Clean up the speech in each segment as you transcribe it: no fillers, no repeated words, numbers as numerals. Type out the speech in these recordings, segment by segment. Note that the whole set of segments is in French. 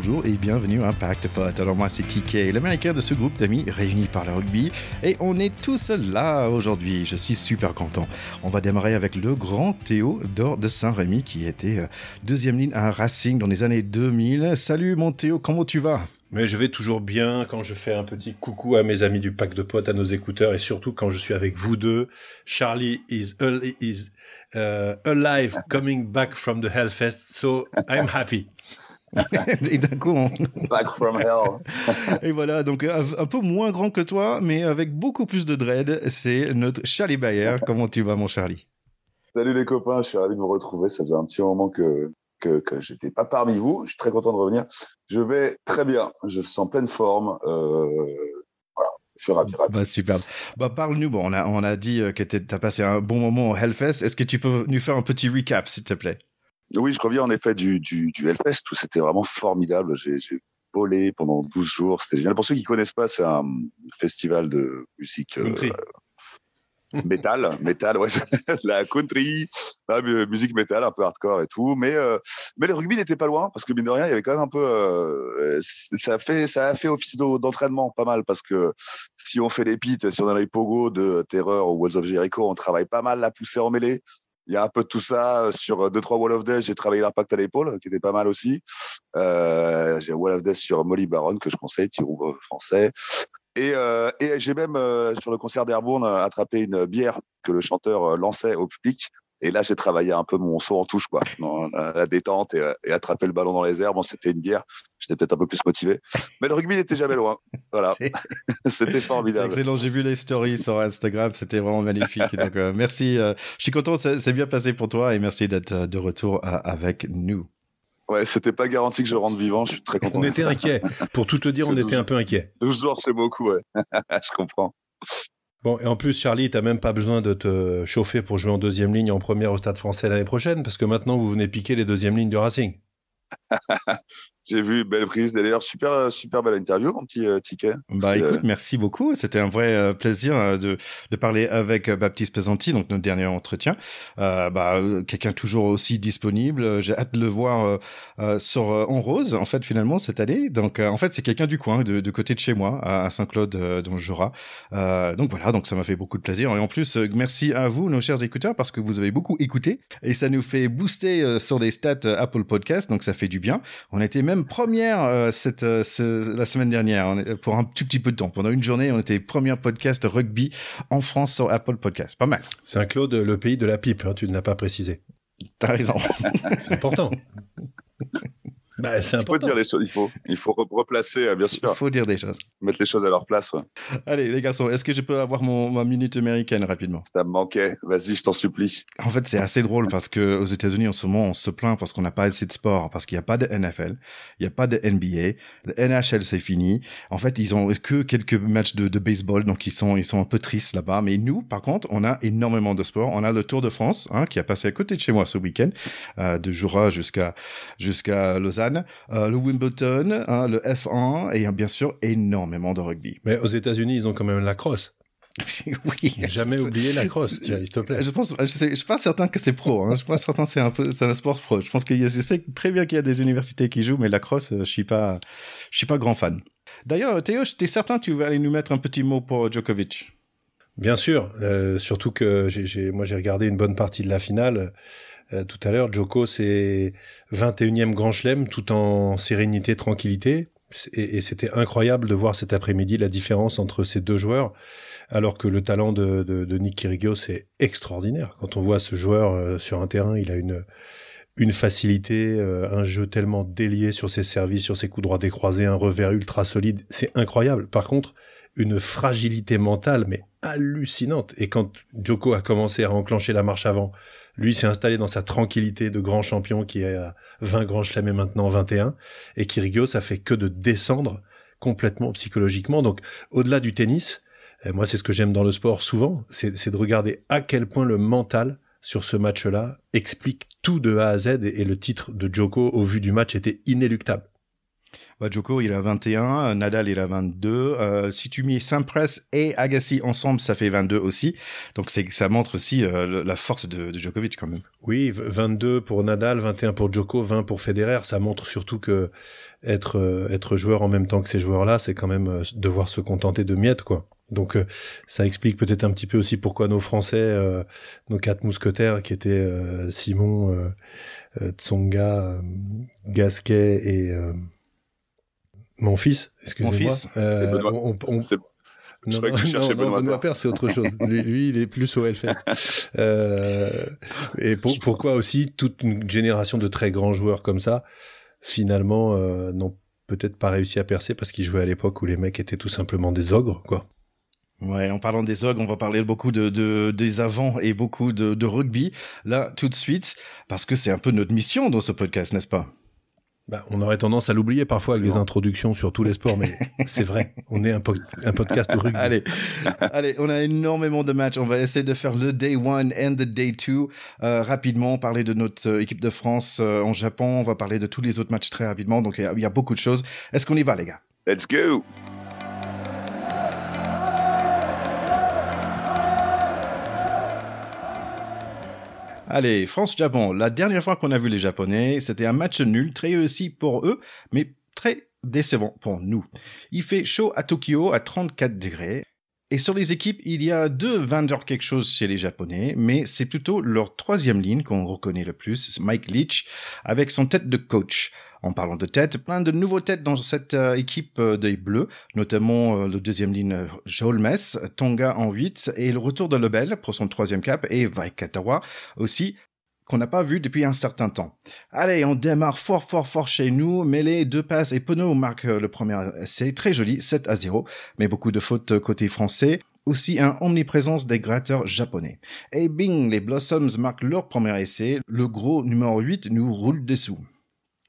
bonjour et bienvenue à Impact Pod. Alors moi c'est TK, l'américain de ce groupe d'amis réunis par le rugby et on est tous là aujourd'hui. Je suis super content. On va démarrer avec le grand Théodore de Saint-Rémy qui était deuxième ligne à Racing dans les années 2000. Salut mon Théo, comment tu vas ? Mais je vais toujours bien quand je fais un petit coucou à mes amis du pack de potes, à nos écouteurs, et surtout quand je suis avec vous deux. Charlie is alive, coming back from the Hellfest, so I'm happy. Et d'un coup, Back from hell. Et voilà, donc un peu moins grand que toi, mais avec beaucoup plus de dread, c'est notre Charlie Bayer. Comment tu vas, mon Charlie ? Salut les copains, je suis ravi de vous retrouver. Ça faisait un petit moment que j'étais pas parmi vous. Je suis très content de revenir. Je vais très bien. Je suis en pleine forme. Voilà, je suis ravi. Bah, superbe. Bah, parle-nous. Bon, on a dit que t'as passé un bon moment au Hellfest. Est-ce que tu peux nous faire un petit recap, s'il te plaît ? Oui, je reviens en effet du Hellfest où c'était vraiment formidable. J'ai volé pendant 12 jours. C'était génial. Pour ceux qui connaissent pas, c'est un festival de musique métal, ouais, la country, la musique métal, un peu hardcore et tout. Mais le rugby n'était pas loin parce que mine de rien, il y avait quand même un peu. Ça a fait office d'entraînement pas mal parce que si on fait les pits, si on a les pogos de Terreur ou Walls of Jericho, on travaille pas mal la poussée en mêlée. Il y a un peu de tout ça sur 2-3 Wall of Death. J'ai travaillé l'impact à l'épaule, qui était pas mal aussi. J'ai Wall of Death sur Molly Baron, que je conseille, petit groupe français. Et j'ai même, sur le concert d'Airborne, attrapé une bière que le chanteur lançait au public. Et là, j'ai travaillé un peu mon saut en touche, quoi, dans la détente et attraper le ballon dans les airs. Bon, c'était une bière. J'étais peut-être un peu plus motivé. Mais le rugby n'était jamais loin. Voilà. C'était formidable. C'est excellent. J'ai vu les stories sur Instagram. C'était vraiment magnifique. Donc, merci. Je suis content. C'est bien passé pour toi et merci d'être de retour avec nous. Ouais, c'était pas garanti que je rentre vivant. Je suis très content. On était inquiets. Pour tout te dire, on était un peu inquiets. 12 jours, c'est beaucoup, ouais. Je comprends. Bon, et en plus, Charlie, t'as même pas besoin de te chauffer pour jouer en deuxième ligne en première au Stade Français l'année prochaine, parce que maintenant, vous venez piquer les deuxièmes lignes du Racing. J'ai vu, belle prise. D'ailleurs, super belle interview, mon petit Ticket. Bah écoute, merci beaucoup. C'était un vrai plaisir de parler avec Baptiste Pesanti, donc notre dernier entretien. Quelqu'un toujours aussi disponible. J'ai hâte de le voir sur En Rose, en fait, finalement, cette année. Donc, en fait, c'est quelqu'un du coin, de côté de chez moi, à Saint-Claude, dans le Jura. Donc voilà, donc ça m'a fait beaucoup de plaisir. Et en plus, merci à vous, nos chers écouteurs, parce que vous avez beaucoup écouté. Et ça nous fait booster sur des stats Apple Podcast, donc ça fait du bien. On était même première la semaine dernière pour un tout petit peu de temps. Pendant une journée, on était premier podcast rugby en France sur Apple Podcast. Pas mal. Saint-Claude, le pays de la pipe, hein, tu ne l'as pas précisé. T'as raison. C'est important. Bah, c'est important. Il faut dire les choses, il faut replacer, bien sûr. Il faut dire des choses. Mettre les choses à leur place. Ouais. Allez, les garçons, est-ce que je peux avoir ma minute américaine rapidement ? Ça me manquait. Vas-y, je t'en supplie. En fait, c'est assez drôle parce que aux États-Unis, en ce moment, on se plaint parce qu'on n'a pas assez de sport, parce qu'il n'y a pas de NFL, il n'y a pas de NBA, le NHL, c'est fini. En fait, ils ont que quelques matchs de baseball, donc ils sont un peu tristes là-bas. Mais nous, par contre, on a énormément de sport. On a le Tour de France, qui a passé à côté de chez moi ce week-end, de Jura jusqu'à Lausanne. Le Wimbledon, le F1 et bien sûr énormément de rugby. Mais aux États-Unis, ils ont quand même la crosse. Oui. Jamais oublié la crosse, tiens, s'il te plaît. Je suis pas certain que c'est pro. Je suis pas certain que c'est un sport pro. Je pense je sais très bien qu'il y a des universités qui jouent, mais la crosse, je suis pas grand fan. D'ailleurs, Théo, j'étais certain que tu vas aller nous mettre un petit mot pour Djokovic. Bien sûr, surtout que j'ai regardé une bonne partie de la finale. Tout à l'heure, Djoko, c'est 21e Grand Chelem, tout en sérénité, tranquillité. Et c'était incroyable de voir cet après-midi la différence entre ces deux joueurs, alors que le talent de Nick Kyrgios est extraordinaire. Quand on voit ce joueur sur un terrain, il a une facilité, un jeu tellement délié sur ses services, sur ses coups droits décroisés, un revers ultra solide. C'est incroyable. Par contre, une fragilité mentale, mais hallucinante. Et quand Djoko a commencé à enclencher la marche avant, lui s'est installé dans sa tranquillité de grand champion qui est à 20 grands chelems et maintenant 21. Et Kyrgios a fait que de descendre complètement psychologiquement. Donc, au-delà du tennis, moi, c'est ce que j'aime dans le sport souvent, c'est de regarder à quel point le mental sur ce match-là explique tout de A à Z. Et le titre de Djoko, au vu du match, était inéluctable. Djoko, il a 21, Nadal, il a 22. Si tu mets Sampras et Agassi ensemble, ça fait 22 aussi. Donc ça montre aussi la force de Djokovic quand même. Oui, 22 pour Nadal, 21 pour Djoko, 20 pour Federer. Ça montre surtout que être joueur en même temps que ces joueurs-là, c'est quand même devoir se contenter de miettes, quoi. Donc ça explique peut-être un petit peu aussi pourquoi nos Français, nos 4 mousquetaires qui étaient Simon, Tsonga, Gasquet et mon fils, excusez-moi. Mon fils. Benoît Paire, c'est autre chose. Lui, il est plus au Hellfest. Et pourquoi aussi toute une génération de très grands joueurs comme ça, finalement, n'ont peut-être pas réussi à percer parce qu'ils jouaient à l'époque où les mecs étaient tout simplement des ogres, quoi. Ouais, en parlant des ogres, on va parler beaucoup des avants et beaucoup de rugby, là, tout de suite, parce que c'est un peu notre mission dans ce podcast, n'est-ce pas? On aurait tendance à l'oublier parfois avec des introductions sur tous les sports, mais c'est vrai, on est un podcast de rugby. Allez, on a énormément de matchs. On va essayer de faire le Day 1 and the Day 2 rapidement, parler de notre équipe de France en Japon. On va parler de tous les autres matchs très rapidement, donc il y a beaucoup de choses. Est-ce qu'on y va, les gars? Let's go! Allez, France-Japon. La dernière fois qu'on a vu les Japonais, c'était un match nul, très réussi pour eux, mais très décevant pour nous. Il fait chaud à Tokyo à 34 degrés. Et sur les équipes, il y a 2 vendeurs quelque chose chez les Japonais, mais c'est plutôt leur troisième ligne qu'on reconnaît le plus, Mike Leach, avec son tête de coach. En parlant de tête, plein de nouveaux têtes dans cette équipe des Bleus, notamment le deuxième ligne Jolmes, Tonga en 8, et le retour de Lebel pour son troisième cap, et Waikatawa aussi, qu'on n'a pas vu depuis un certain temps. Allez, on démarre fort chez nous, mêlée, 2 passes, et Penaud marque le premier essai, très joli, 7-0, mais beaucoup de fautes côté français. Aussi un omniprésence des gratteurs japonais. Et bing, les Blossoms marquent leur premier essai, le gros numéro 8 nous roule dessous.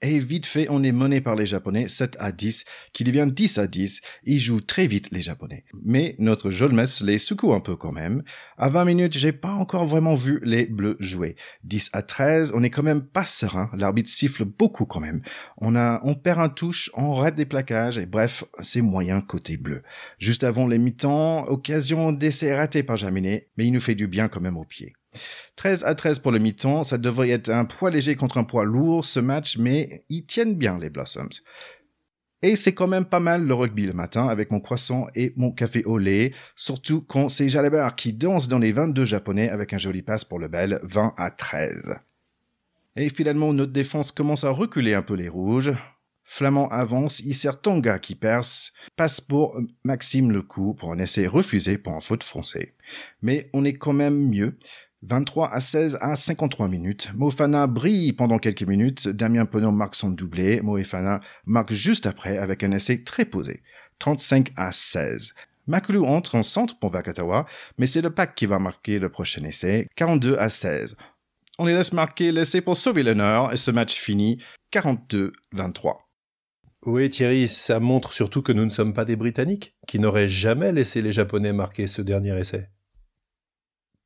Et vite fait, on est mené par les Japonais 7-10, qui devient 10-10. Ils jouent très vite, les Japonais. Mais notre Jolmes les secoue un peu quand même. À 20 minutes, j'ai pas encore vraiment vu les Bleus jouer. 10-13, on est quand même pas serein. L'arbitre siffle beaucoup quand même. On perd un touche, on rate des plaquages, et bref, c'est moyen côté bleu. Juste avant les mi-temps, occasion d'essai raté par Jaminet, mais il nous fait du bien quand même au pied. 13-13 pour le mi-temps, ça devrait être un poids léger contre un poids lourd ce match, mais ils tiennent bien les Blossoms. Et c'est quand même pas mal le rugby le matin avec mon croissant et mon café au lait, surtout quand c'est Jalabert qui danse dans les 22 japonais avec un joli passe pour le bel 20-13. Et finalement, notre défense commence à reculer un peu les rouges. Flamand avance, il sert Tonga qui perce, passe pour Maxime Lecoux pour un essai refusé pour un faute français. Mais on est quand même mieux. 23-16 à 53 minutes. Moefana brille pendant quelques minutes. Damien Penaud marque son doublé. Moefana marque juste après avec un essai très posé. 35-16. Makulu entre en centre pour Wakatawa, mais c'est le pack qui va marquer le prochain essai. 42-16. On les laisse marquer l'essai pour sauver l'honneur et ce match finit 42-23. Oui, Thierry, ça montre surtout que nous ne sommes pas des Britanniques qui n'auraient jamais laissé les Japonais marquer ce dernier essai.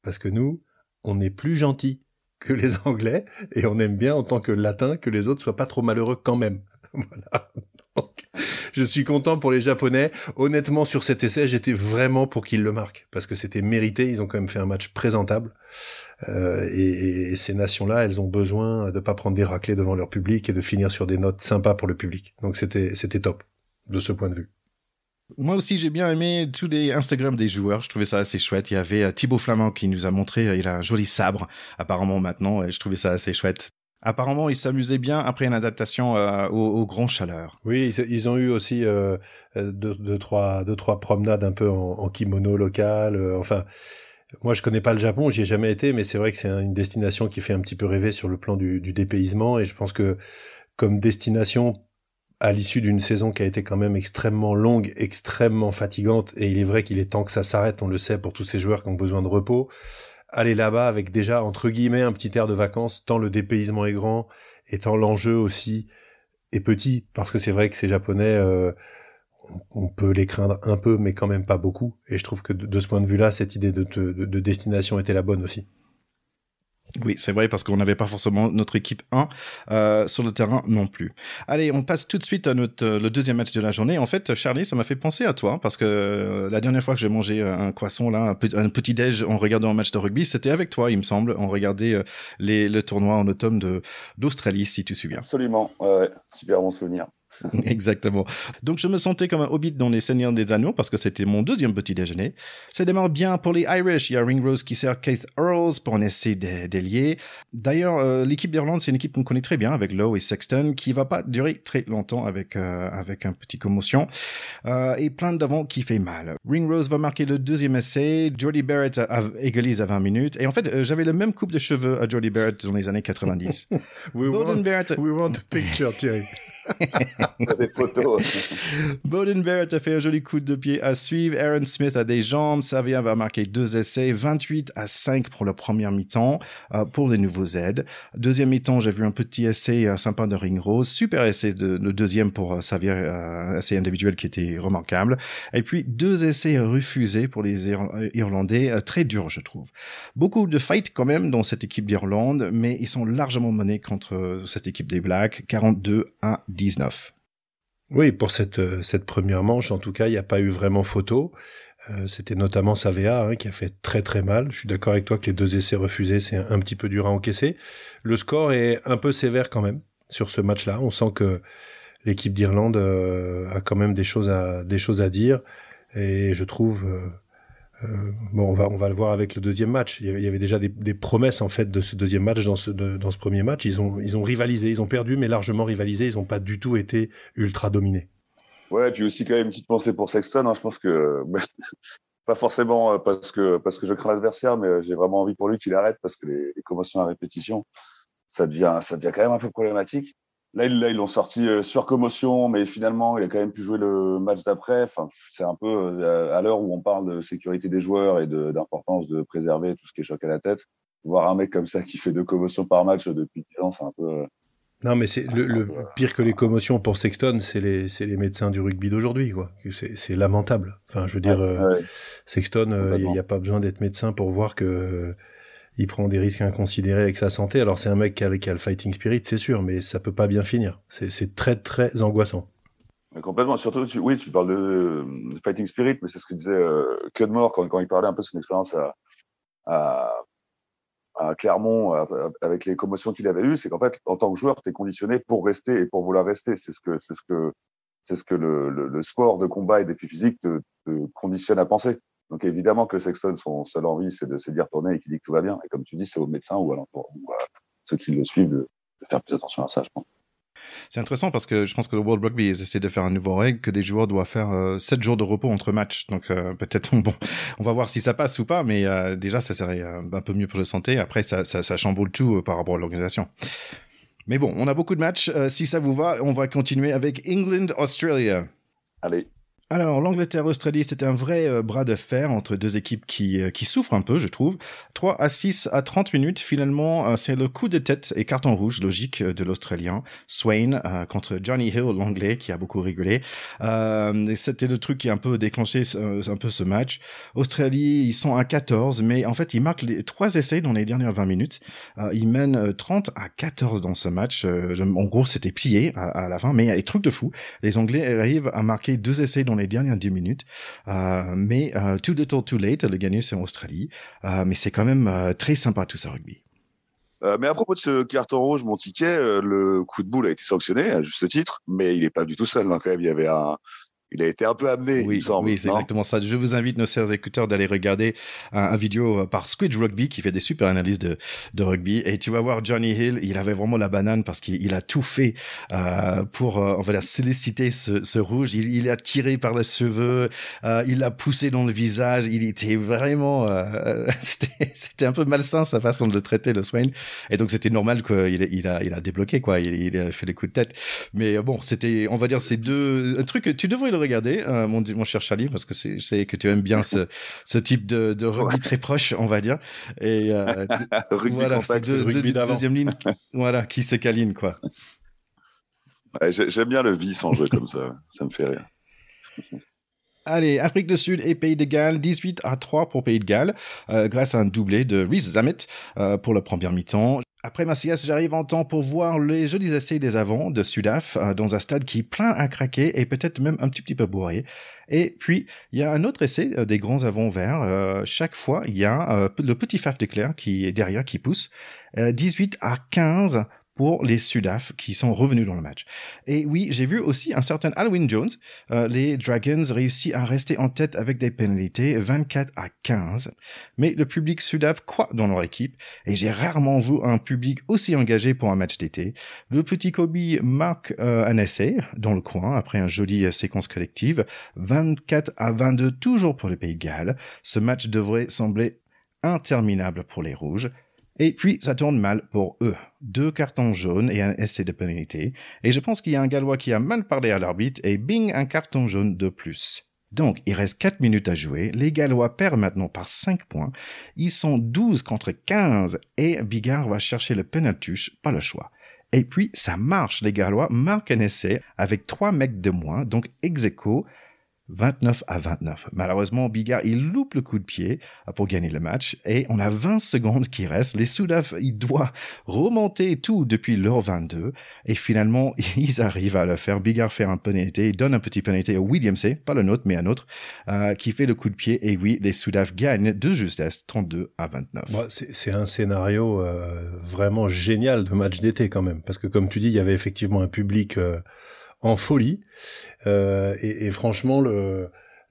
Parce que nous, on est plus gentils que les Anglais et on aime bien en tant que Latins que les autres soient pas trop malheureux quand même. Voilà. Donc, je suis content pour les Japonais. Honnêtement, sur cet essai, j'étais vraiment pour qu'ils le marquent parce que c'était mérité. Ils ont quand même fait un match présentable. Et ces nations-là, elles ont besoin de pas prendre des raclées devant leur public et de finir sur des notes sympas pour le public. Donc c'était top de ce point de vue. Moi aussi, j'ai bien aimé tous les Instagram des joueurs. Je trouvais ça assez chouette. Il y avait Thibaut Flamand qui nous a montré, il a un joli sabre, apparemment maintenant, et je trouvais ça assez chouette. Apparemment, il s'amusait bien après une adaptation aux grands chaleurs. Oui, ils ont eu aussi deux, trois promenades un peu en kimono local. Enfin, moi, je connais pas le Japon, j'y ai jamais été, mais c'est vrai que c'est une destination qui fait un petit peu rêver sur le plan du dépaysement. Et je pense que comme destination, à l'issue d'une saison qui a été quand même extrêmement longue, extrêmement fatigante, et il est vrai qu'il est temps que ça s'arrête, on le sait, pour tous ces joueurs qui ont besoin de repos, aller là-bas avec déjà, entre guillemets, un petit air de vacances, tant le dépaysement est grand, et tant l'enjeu aussi est petit, parce que c'est vrai que ces Japonais, on peut les craindre un peu, mais quand même pas beaucoup, et je trouve que de ce point de vue-là, cette idée de destination était la bonne aussi. Oui, c'est vrai, parce qu'on n'avait pas forcément notre équipe 1 sur le terrain non plus. Allez, on passe tout de suite à le deuxième match de la journée. En fait, Charlie, ça m'a fait penser à toi, parce que la dernière fois que j'ai mangé un croissant, là, un petit-déj en regardant un match de rugby, c'était avec toi, il me semble. On regardait le tournoi en automne d'Australie, si tu te souviens. Absolument, ouais, super bon souvenir. Exactement. Donc, je me sentais comme un hobbit dans les Seigneurs des Anneaux parce que c'était mon deuxième petit déjeuner. Ça démarre bien pour les Irish. Il y a Ringrose qui sert Keith Earls pour un essai d'ailier. D'ailleurs, l'équipe d'Irlande, c'est une équipe qu'on connaît très bien avec Lowe et Sexton qui va pas durer très longtemps avec un petit commotion et plein d'avant qui fait mal. Ringrose va marquer le deuxième essai. Jordie Barrett égalise à 20 minutes. Et en fait, j'avais le même coupe de cheveux à Jordie Barrett dans les années 90. We want a picture, Thierry. Des photos. Beauden Barrett a fait un joli coup de pied à suivre. Aaron Smith a des jambes. Savia va marquer 2 essais. 28-5 pour la première mi-temps pour les nouveaux aides. Deuxième mi-temps, j'ai vu un petit essai sympa de Ringrose. Super essai le deuxième pour Savia, essai individuel qui était remarquable. Et puis 2 essais refusés pour les Irlandais. Très dur, je trouve. Beaucoup de fight quand même dans cette équipe d'Irlande, mais ils sont largement menés contre cette équipe des Blacks. 42-19. Oui, pour cette première manche, en tout cas, il n'y a pas eu vraiment photo. C'était notamment Savea qui a fait très très mal. Je suis d'accord avec toi que les 2 essais refusés, c'est un petit peu dur à encaisser. Le score est un peu sévère quand même sur ce match-là. On sent que l'équipe d'Irlande a quand même des choses à dire. Et je trouve... on va le voir avec le deuxième match. Il y avait déjà des promesses en fait de ce deuxième match dans ce premier match. Ils ont rivalisé, ils ont perdu, mais largement rivalisé. Ils n'ont pas du tout été ultra dominés. Ouais, puis aussi quand même une petite pensée pour Sexton. Je pense que pas forcément parce que je crains l'adversaire, mais j'ai vraiment envie pour lui qu'il arrête parce que les commotions à répétition, ça devient quand même un peu problématique. Là, ils l'ont sorti sur commotion, mais finalement, il a quand même pu jouer le match d'après. Enfin, c'est un peu à l'heure où on parle de sécurité des joueurs et d'importance de préserver tout ce qui est choc à la tête. Voir un mec comme ça qui fait 2 commotions par match depuis 10 ans, c'est un peu... Non, mais c'est le pire que les commotions pour Sexton, c'est les médecins du rugby d'aujourd'hui, quoi. C'est lamentable. Enfin, je veux dire, Sexton, il n'y a pas besoin d'être médecin pour voir que il prend des risques inconsidérés avec sa santé. Alors, c'est un mec qui a le fighting spirit, c'est sûr, mais ça peut pas bien finir. C'est très, très angoissant. Mais complètement. Surtout, tu parles de fighting spirit, mais c'est ce que disait Claude Moore quand il parlait un peu de son expérience à Clermont avec les commotions qu'il avait eues. C'est qu'en fait, en tant que joueur, tu es conditionné pour rester et pour vouloir rester. C'est ce que le sport de combat et défi physique te conditionne à penser. Donc évidemment que Sexton, son seule envie, c'est d'y retourner et qu'il dit que tout va bien. Et comme tu dis, c'est aux médecins ou à ceux qui le suivent de faire plus attention à ça, je pense. C'est intéressant parce que je pense que le World Rugby essaie de faire un nouveau règle que des joueurs doivent faire 7 jours de repos entre matchs. Donc peut-être, on va voir si ça passe ou pas, mais déjà, ça serait un peu mieux pour la santé. Après, ça chamboule tout par rapport à l'organisation. Mais bon, on a beaucoup de matchs. Si ça vous va, on va continuer avec England-Australia. Allez. Alors, l'Angleterre-Australie, c'était un vrai bras de fer entre 2 équipes qui souffrent un peu, je trouve. 3-6 à 30 minutes, finalement, c'est le coup de tête et carton rouge logique de l'Australien, Swain, contre Johnny Hill, l'Anglais, qui a beaucoup rigolé. C'était le truc qui a un peu déclenché un peu ce match. Australie, ils sont à 14, mais en fait, ils marquent 3 essais dans les dernières 20 minutes. Ils mènent 30-14 dans ce match. En gros, c'était plié à la fin, mais il y a des trucs de fou. Les Anglais arrivent à marquer 2 essais dans les dernières 10 minutes. Mais too little, too late, le gagné, c'est en Australie. Mais c'est quand même très sympa tout ça, rugby. Mais à propos de ce carton rouge, mon ticket, le coup de boule a été sanctionné, à juste titre, mais il n'est pas du tout seul. Quand même, il a été un peu amené, il me semble. Oui, c'est exactement ça. Je vous invite, nos chers écouteurs, d'aller regarder un vidéo par Squid Rugby qui fait des super analyses de rugby. Et tu vas voir Johnny Hill, il avait vraiment la banane parce qu'il a tout fait pour, on va dire, solliciter ce rouge. Il a tiré par les cheveux, il l'a poussé dans le visage. Il était vraiment... c'était un peu malsain sa façon de le traiter, le Swain. Et donc, c'était normal qu'il a débloqué, quoi. Il a fait des coups de tête. Mais bon, c'était, on va dire, ces deux trucs. Tu devrais le regarder, mon cher Charlie, parce que je sais que tu aimes bien ce type de rugby très proche, on va dire. Et voilà, c'est deuxième ligne, voilà, qui se câline, quoi. Ouais, j'aime bien le vice en jeu comme ça me fait rire. Allez, Afrique du Sud et Pays de Galles, 18-3 pour Pays de Galles, grâce à un doublé de Reece Zammit pour la première mi-temps. Après ma sieste, j'arrive en temps pour voir les jolis essais des avants de Sudaf dans un stade qui est plein à craquer et peut-être même un petit peu bourré. Et puis, il y a un autre essai des grands avants verts. Chaque fois, il y a le petit Faf de Clerc qui est derrière, qui pousse. 18-15 pour les Sudaf qui sont revenus dans le match. Et oui, j'ai vu aussi un certain Alwyn Jones. Les Dragons réussissent à rester en tête avec des pénalités 24-15. Mais le public Sudaf croit dans leur équipe et j'ai rarement vu un public aussi engagé pour un match d'été. Le petit Kobe marque un essai dans le coin après un joli séquence collective. 24-22 toujours pour le Pays de Galles. Ce match devrait sembler interminable pour les Rouges. Et puis, ça tourne mal pour eux. 2 cartons jaunes et un essai de pénalité. Et je pense qu'il y a un Gallois qui a mal parlé à l'arbitre et bing, un carton jaune de plus. Donc, il reste 4 minutes à jouer. Les Gallois perdent maintenant par 5 points. Ils sont 12 contre 15 et Bigard va chercher le penalty, pas le choix. Et puis, ça marche. Les Gallois marquent un essai avec 3 mecs de moins, donc ex-aequo. 29-29. Malheureusement, Bigard, il loupe le coup de pied pour gagner le match et on a 20 secondes qui restent. Les Sudaf, ils doivent remonter tout depuis leur 22 et finalement, ils arrivent à le faire. Bigard fait un penalty, il donne un petit penalty à William C, pas le nôtre, mais un autre, qui fait le coup de pied et oui, les Sudaf gagnent de justesse 32-29. Bon, c'est un scénario vraiment génial de match d'été quand même parce que comme tu dis, il y avait effectivement un public en folie. Et franchement,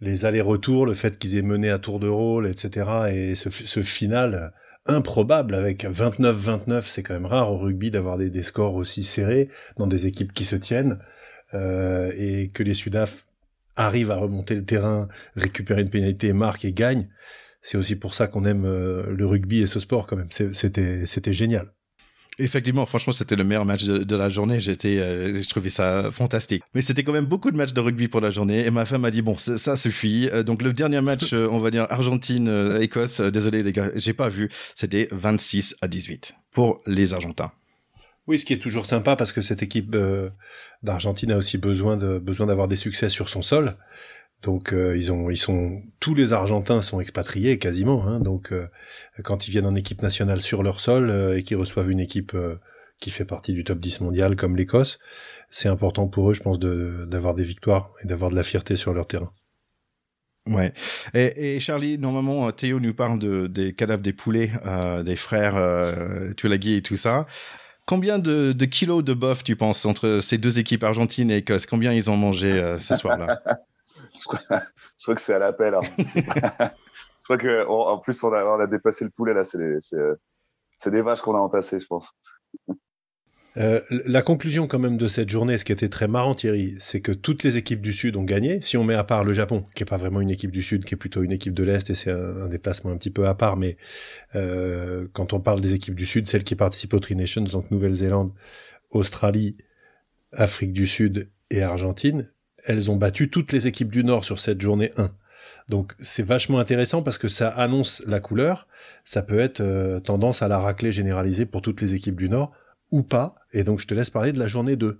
les allers-retours, le fait qu'ils aient mené à tour de rôle, etc., et ce final improbable avec 29-29, c'est quand même rare au rugby d'avoir des scores aussi serrés dans des équipes qui se tiennent, et que les Sudaf arrivent à remonter le terrain, récupérer une pénalité, marquent et gagnent. C'est aussi pour ça qu'on aime le rugby et ce sport quand même. C'était génial. Effectivement, franchement, c'était le meilleur match de la journée. Je trouvais ça fantastique. Mais c'était quand même beaucoup de matchs de rugby pour la journée. Et ma femme m'a dit, bon, ça suffit. Donc, le dernier match, on va dire Argentine-Écosse, désolé les gars, j'ai pas vu. C'était 26-18 pour les Argentins. Oui, ce qui est toujours sympa parce que cette équipe d'Argentine a aussi besoin d'avoir des succès sur son sol. Donc tous les Argentins sont expatriés quasiment, hein, donc quand ils viennent en équipe nationale sur leur sol et qu'ils reçoivent une équipe qui fait partie du top 10 mondial comme l'Écosse, c'est important pour eux, je pense, d'avoir des victoires et d'avoir de la fierté sur leur terrain. Ouais. Et Charlie, normalement, Théo nous parle des cadavres des poulets, des frères Tuilagi et tout ça. Combien de kilos de bœuf tu penses entre ces deux équipes, Argentine et Écosse? Combien ils ont mangé ce soir-là? Je crois que c'est à l'appel. Hein. Je crois qu'en plus, on a dépassé le poulet, là. C'est des vaches qu'on a entassées, je pense. La conclusion quand même de cette journée, ce qui était très marrant, Thierry, c'est que toutes les équipes du Sud ont gagné. Si on met à part le Japon, qui est pas vraiment une équipe du Sud, qui est plutôt une équipe de l'Est, et c'est un déplacement un petit peu à part, mais quand on parle des équipes du Sud, celles qui participent aux Tri Nations, donc Nouvelle-Zélande, Australie, Afrique du Sud et Argentine, elles ont battu toutes les équipes du Nord sur cette journée 1. Donc c'est vachement intéressant parce que ça annonce la couleur. Ça peut être tendance à la raclée généralisée pour toutes les équipes du Nord ou pas. Et donc je te laisse parler de la journée 2.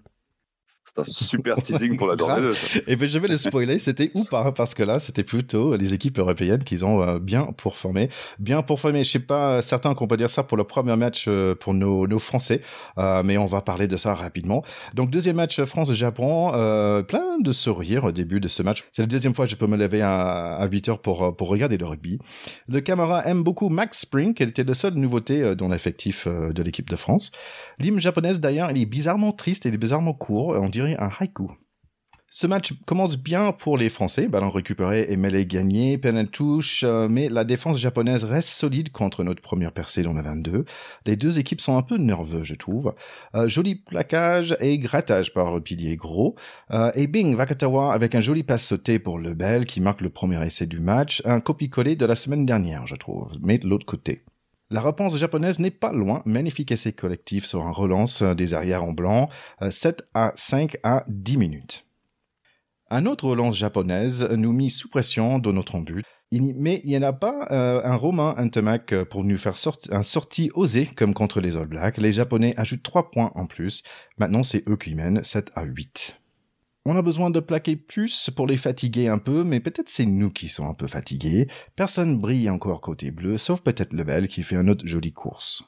C'est un super teasing pour la journée 2. Et ben je vais le spoiler, c'était ou pas, parce que là c'était plutôt les équipes européennes qui ont bien performé. Je sais pas certain qu'on peut dire ça pour le premier match pour nos Français, mais on va parler de ça rapidement. Donc deuxième match France-Japon, plein de sourires au début de ce match. C'est la deuxième fois que je peux me lever à 8h pour regarder le rugby. Le camarade aime beaucoup Max Spring, qui était la seule nouveauté dans l'effectif de l'équipe de France. L'hymne japonaise d'ailleurs, il est bizarrement triste, il est bizarrement court, on dirait un haïku. Ce match commence bien pour les Français, ballon récupéré et mêlée gagnée, penalty touche, mais la défense japonaise reste solide contre notre première percée dans la 22. Les deux équipes sont un peu nerveuses, je trouve. Joli plaquage et grattage par le pilier gros. Et bing, Wakatawa avec un joli passe sauté pour Lebel qui marque le premier essai du match. Un copie-collé de la semaine dernière, je trouve, mais de l'autre côté. La réponse japonaise n'est pas loin, magnifique essai collectif sur un relance des arrières en blanc, 7-5 à 10 minutes. Un autre relance japonaise nous mit sous pression dans notre but, mais il n'y en a pas un Romain Ntemak pour nous faire un sortie osé comme contre les All Blacks. Les Japonais ajoutent 3 points en plus, maintenant c'est eux qui mènent 7 à 8. On a besoin de plaquer plus pour les fatiguer un peu, mais peut-être c'est nous qui sommes un peu fatigués. Personne brille encore côté bleu, sauf peut-être Lebel qui fait une autre jolie course.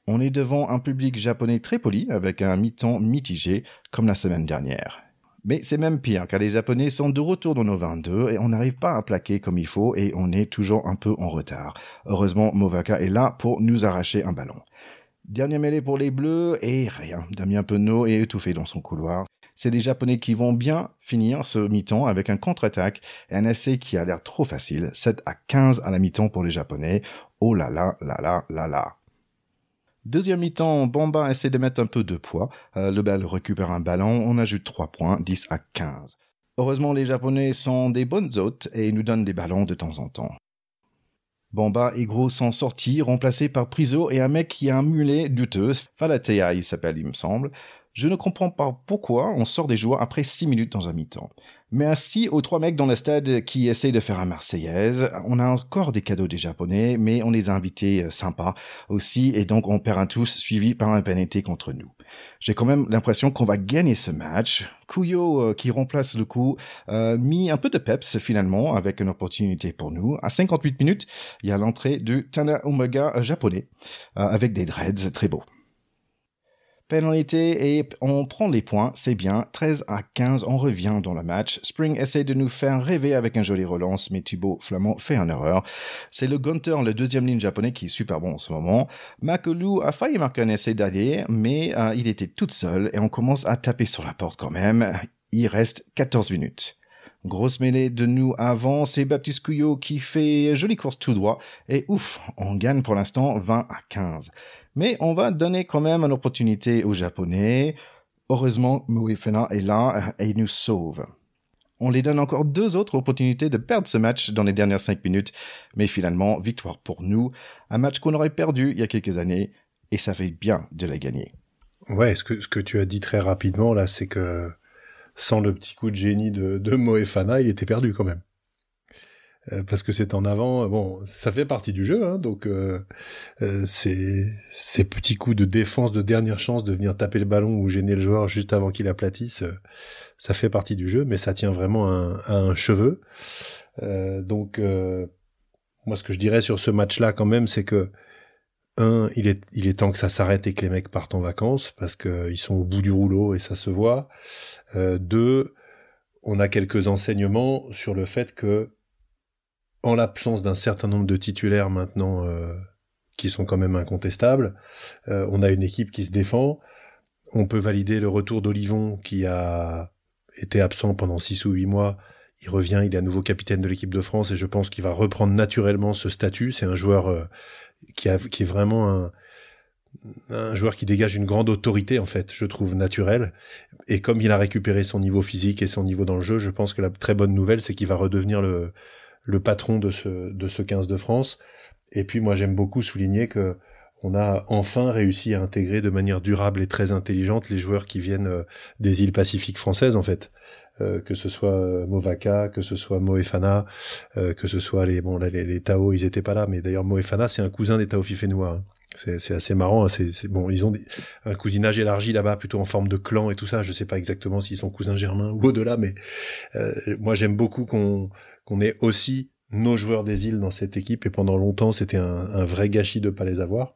On est devant un public japonais très poli, avec un mi-temps mitigé, comme la semaine dernière. Mais c'est même pire, car les Japonais sont de retour dans nos 22 et on n'arrive pas à plaquer comme il faut et on est toujours un peu en retard. Heureusement, Movaka est là pour nous arracher un ballon. Dernière mêlée pour les Bleus et rien. Damien Penaud est étouffé dans son couloir. C'est les Japonais qui vont bien finir ce mi-temps avec un contre-attaque et un essai qui a l'air trop facile. 7-15 à la mi-temps pour les Japonais. Oh là là là là là là. Deuxième mi-temps, Bamba essaie de mettre un peu de poids. Lebel récupère un ballon, on ajoute 3 points, 10-15. Heureusement, les Japonais sont des bonnes hôtes et nous donnent des ballons de temps en temps. Bamba et Gros sont sortis, remplacés par Priso et un mec qui a un mulet douteux. Falatea, il s'appelle, il me semble. Je ne comprends pas pourquoi on sort des joueurs après 6 minutes dans un mi-temps. Merci aux 3 mecs dans le stade qui essayent de faire un Marseillaise. On a encore des cadeaux des Japonais, mais on les a invités sympas aussi, et donc on perd un tous, suivi par un pénalité contre nous. J'ai quand même l'impression qu'on va gagner ce match. Kuyo, qui remplace le coup, mis un peu de peps finalement, avec une opportunité pour nous. À 58 minutes, il y a l'entrée du Tana Omega japonais, avec des dreads très beaux. Pénalité et on prend les points, c'est bien. 13-15, on revient dans le match. Spring essaie de nous faire rêver avec un joli relance, mais Thibaut Flamand fait une erreur. C'est le Gunter, le deuxième ligne japonais, qui est super bon en ce moment. Makolu a failli marquer un essai d'allier, mais il était tout seul et on commence à taper sur la porte quand même. Il reste 14 minutes. Grosse mêlée de nous avant, c'est Baptiste Couillot qui fait jolie course tout droit. Et ouf, on gagne pour l'instant 20-15. Mais on va donner quand même une opportunité aux Japonais. Heureusement, Moefena est là et il nous sauve. On les donne encore 2 autres opportunités de perdre ce match dans les dernières 5 minutes. Mais finalement, victoire pour nous. Un match qu'on aurait perdu il y a quelques années. Et ça fait bien de la gagner. Ouais, ce que tu as dit très rapidement, là, c'est que sans le petit coup de génie de Moefana, il était perdu quand même. Parce que c'est en avant, bon, ça fait partie du jeu, hein, donc ces petits coups de défense de dernière chance de venir taper le ballon ou gêner le joueur juste avant qu'il aplatisse, ça fait partie du jeu, mais ça tient vraiment à un cheveu. Donc, moi, ce que je dirais sur ce match-là, quand même, c'est que il est temps que ça s'arrête et que les mecs partent en vacances, parce qu'ils sont au bout du rouleau et ça se voit. 2, on a quelques enseignements sur le fait que en l'absence d'un certain nombre de titulaires maintenant qui sont quand même incontestables, on a une équipe qui se défend. On peut valider le retour d'Olivon qui a été absent pendant 6 ou 8 mois. Il revient, il est à nouveau capitaine de l'équipe de France et je pense qu'il va reprendre naturellement ce statut. C'est un joueur qui est vraiment un joueur qui dégage une grande autorité, en fait, je trouve, naturelle. Et comme il a récupéré son niveau physique et son niveau dans le jeu, je pense que la très bonne nouvelle, c'est qu'il va redevenir le patron de ce 15 de France. Et puis moi j'aime beaucoup souligner que on a enfin réussi à intégrer de manière durable et très intelligente les joueurs qui viennent des îles Pacifiques françaises en fait. Que ce soit Movaka, que ce soit Moefana, que ce soit les Tao, ils étaient pas là, mais d'ailleurs Moefana c'est un cousin des Tao Fifénois. Hein. C'est assez marrant, c'est bon, ils ont un cousinage élargi là-bas, plutôt en forme de clan et tout ça. Je sais pas exactement s'ils sont cousins germains ou au-delà, mais moi j'aime beaucoup qu'on ait aussi nos joueurs des îles dans cette équipe, et pendant longtemps c'était un vrai gâchis de pas les avoir.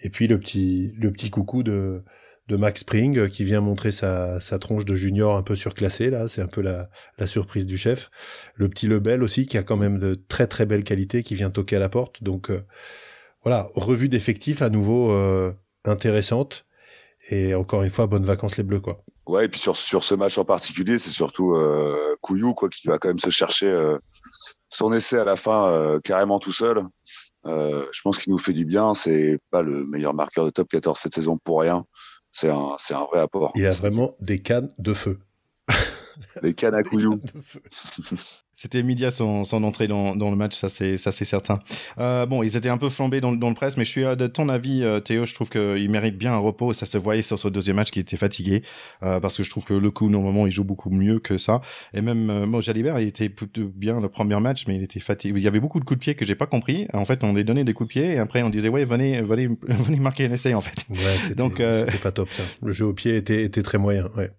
Et puis le petit coucou de Max Spring qui vient montrer sa tronche de junior un peu surclassée là, c'est un peu la surprise du chef. Le petit Lebel aussi qui a quand même de très très belles qualités qui vient toquer à la porte. Donc voilà, revue d'effectifs à nouveau intéressante, et encore une fois bonnes vacances les Bleus quoi. Ouais, et puis sur ce match en particulier, c'est surtout Couillou quoi qui va quand même se chercher son essai à la fin carrément tout seul. Je pense qu'il nous fait du bien. C'est pas le meilleur marqueur de top 14 cette saison pour rien. C'est un vrai apport. Il a vraiment des cannes de feu. Des cannes à Couillou. C'était immédiat son entrée dans le match, ça c'est certain. Bon, ils étaient un peu flambés dans le presse, mais je suis de ton avis, Théo. Je trouve qu'il mérite bien un repos. Ça se voyait sur ce deuxième match qu'il était fatigué, parce que je trouve que le coup, normalement, il joue beaucoup mieux que ça. Et même Jalibert, il était plutôt bien le premier match, mais il était fatigué. Il y avait beaucoup de coups de pied que j'ai pas compris. En fait, on les donnait des coups de pied et après on disait ouais, venez marquer un essai en fait. Ouais, c'était pas top ça. Le jeu au pied était très moyen. Ouais.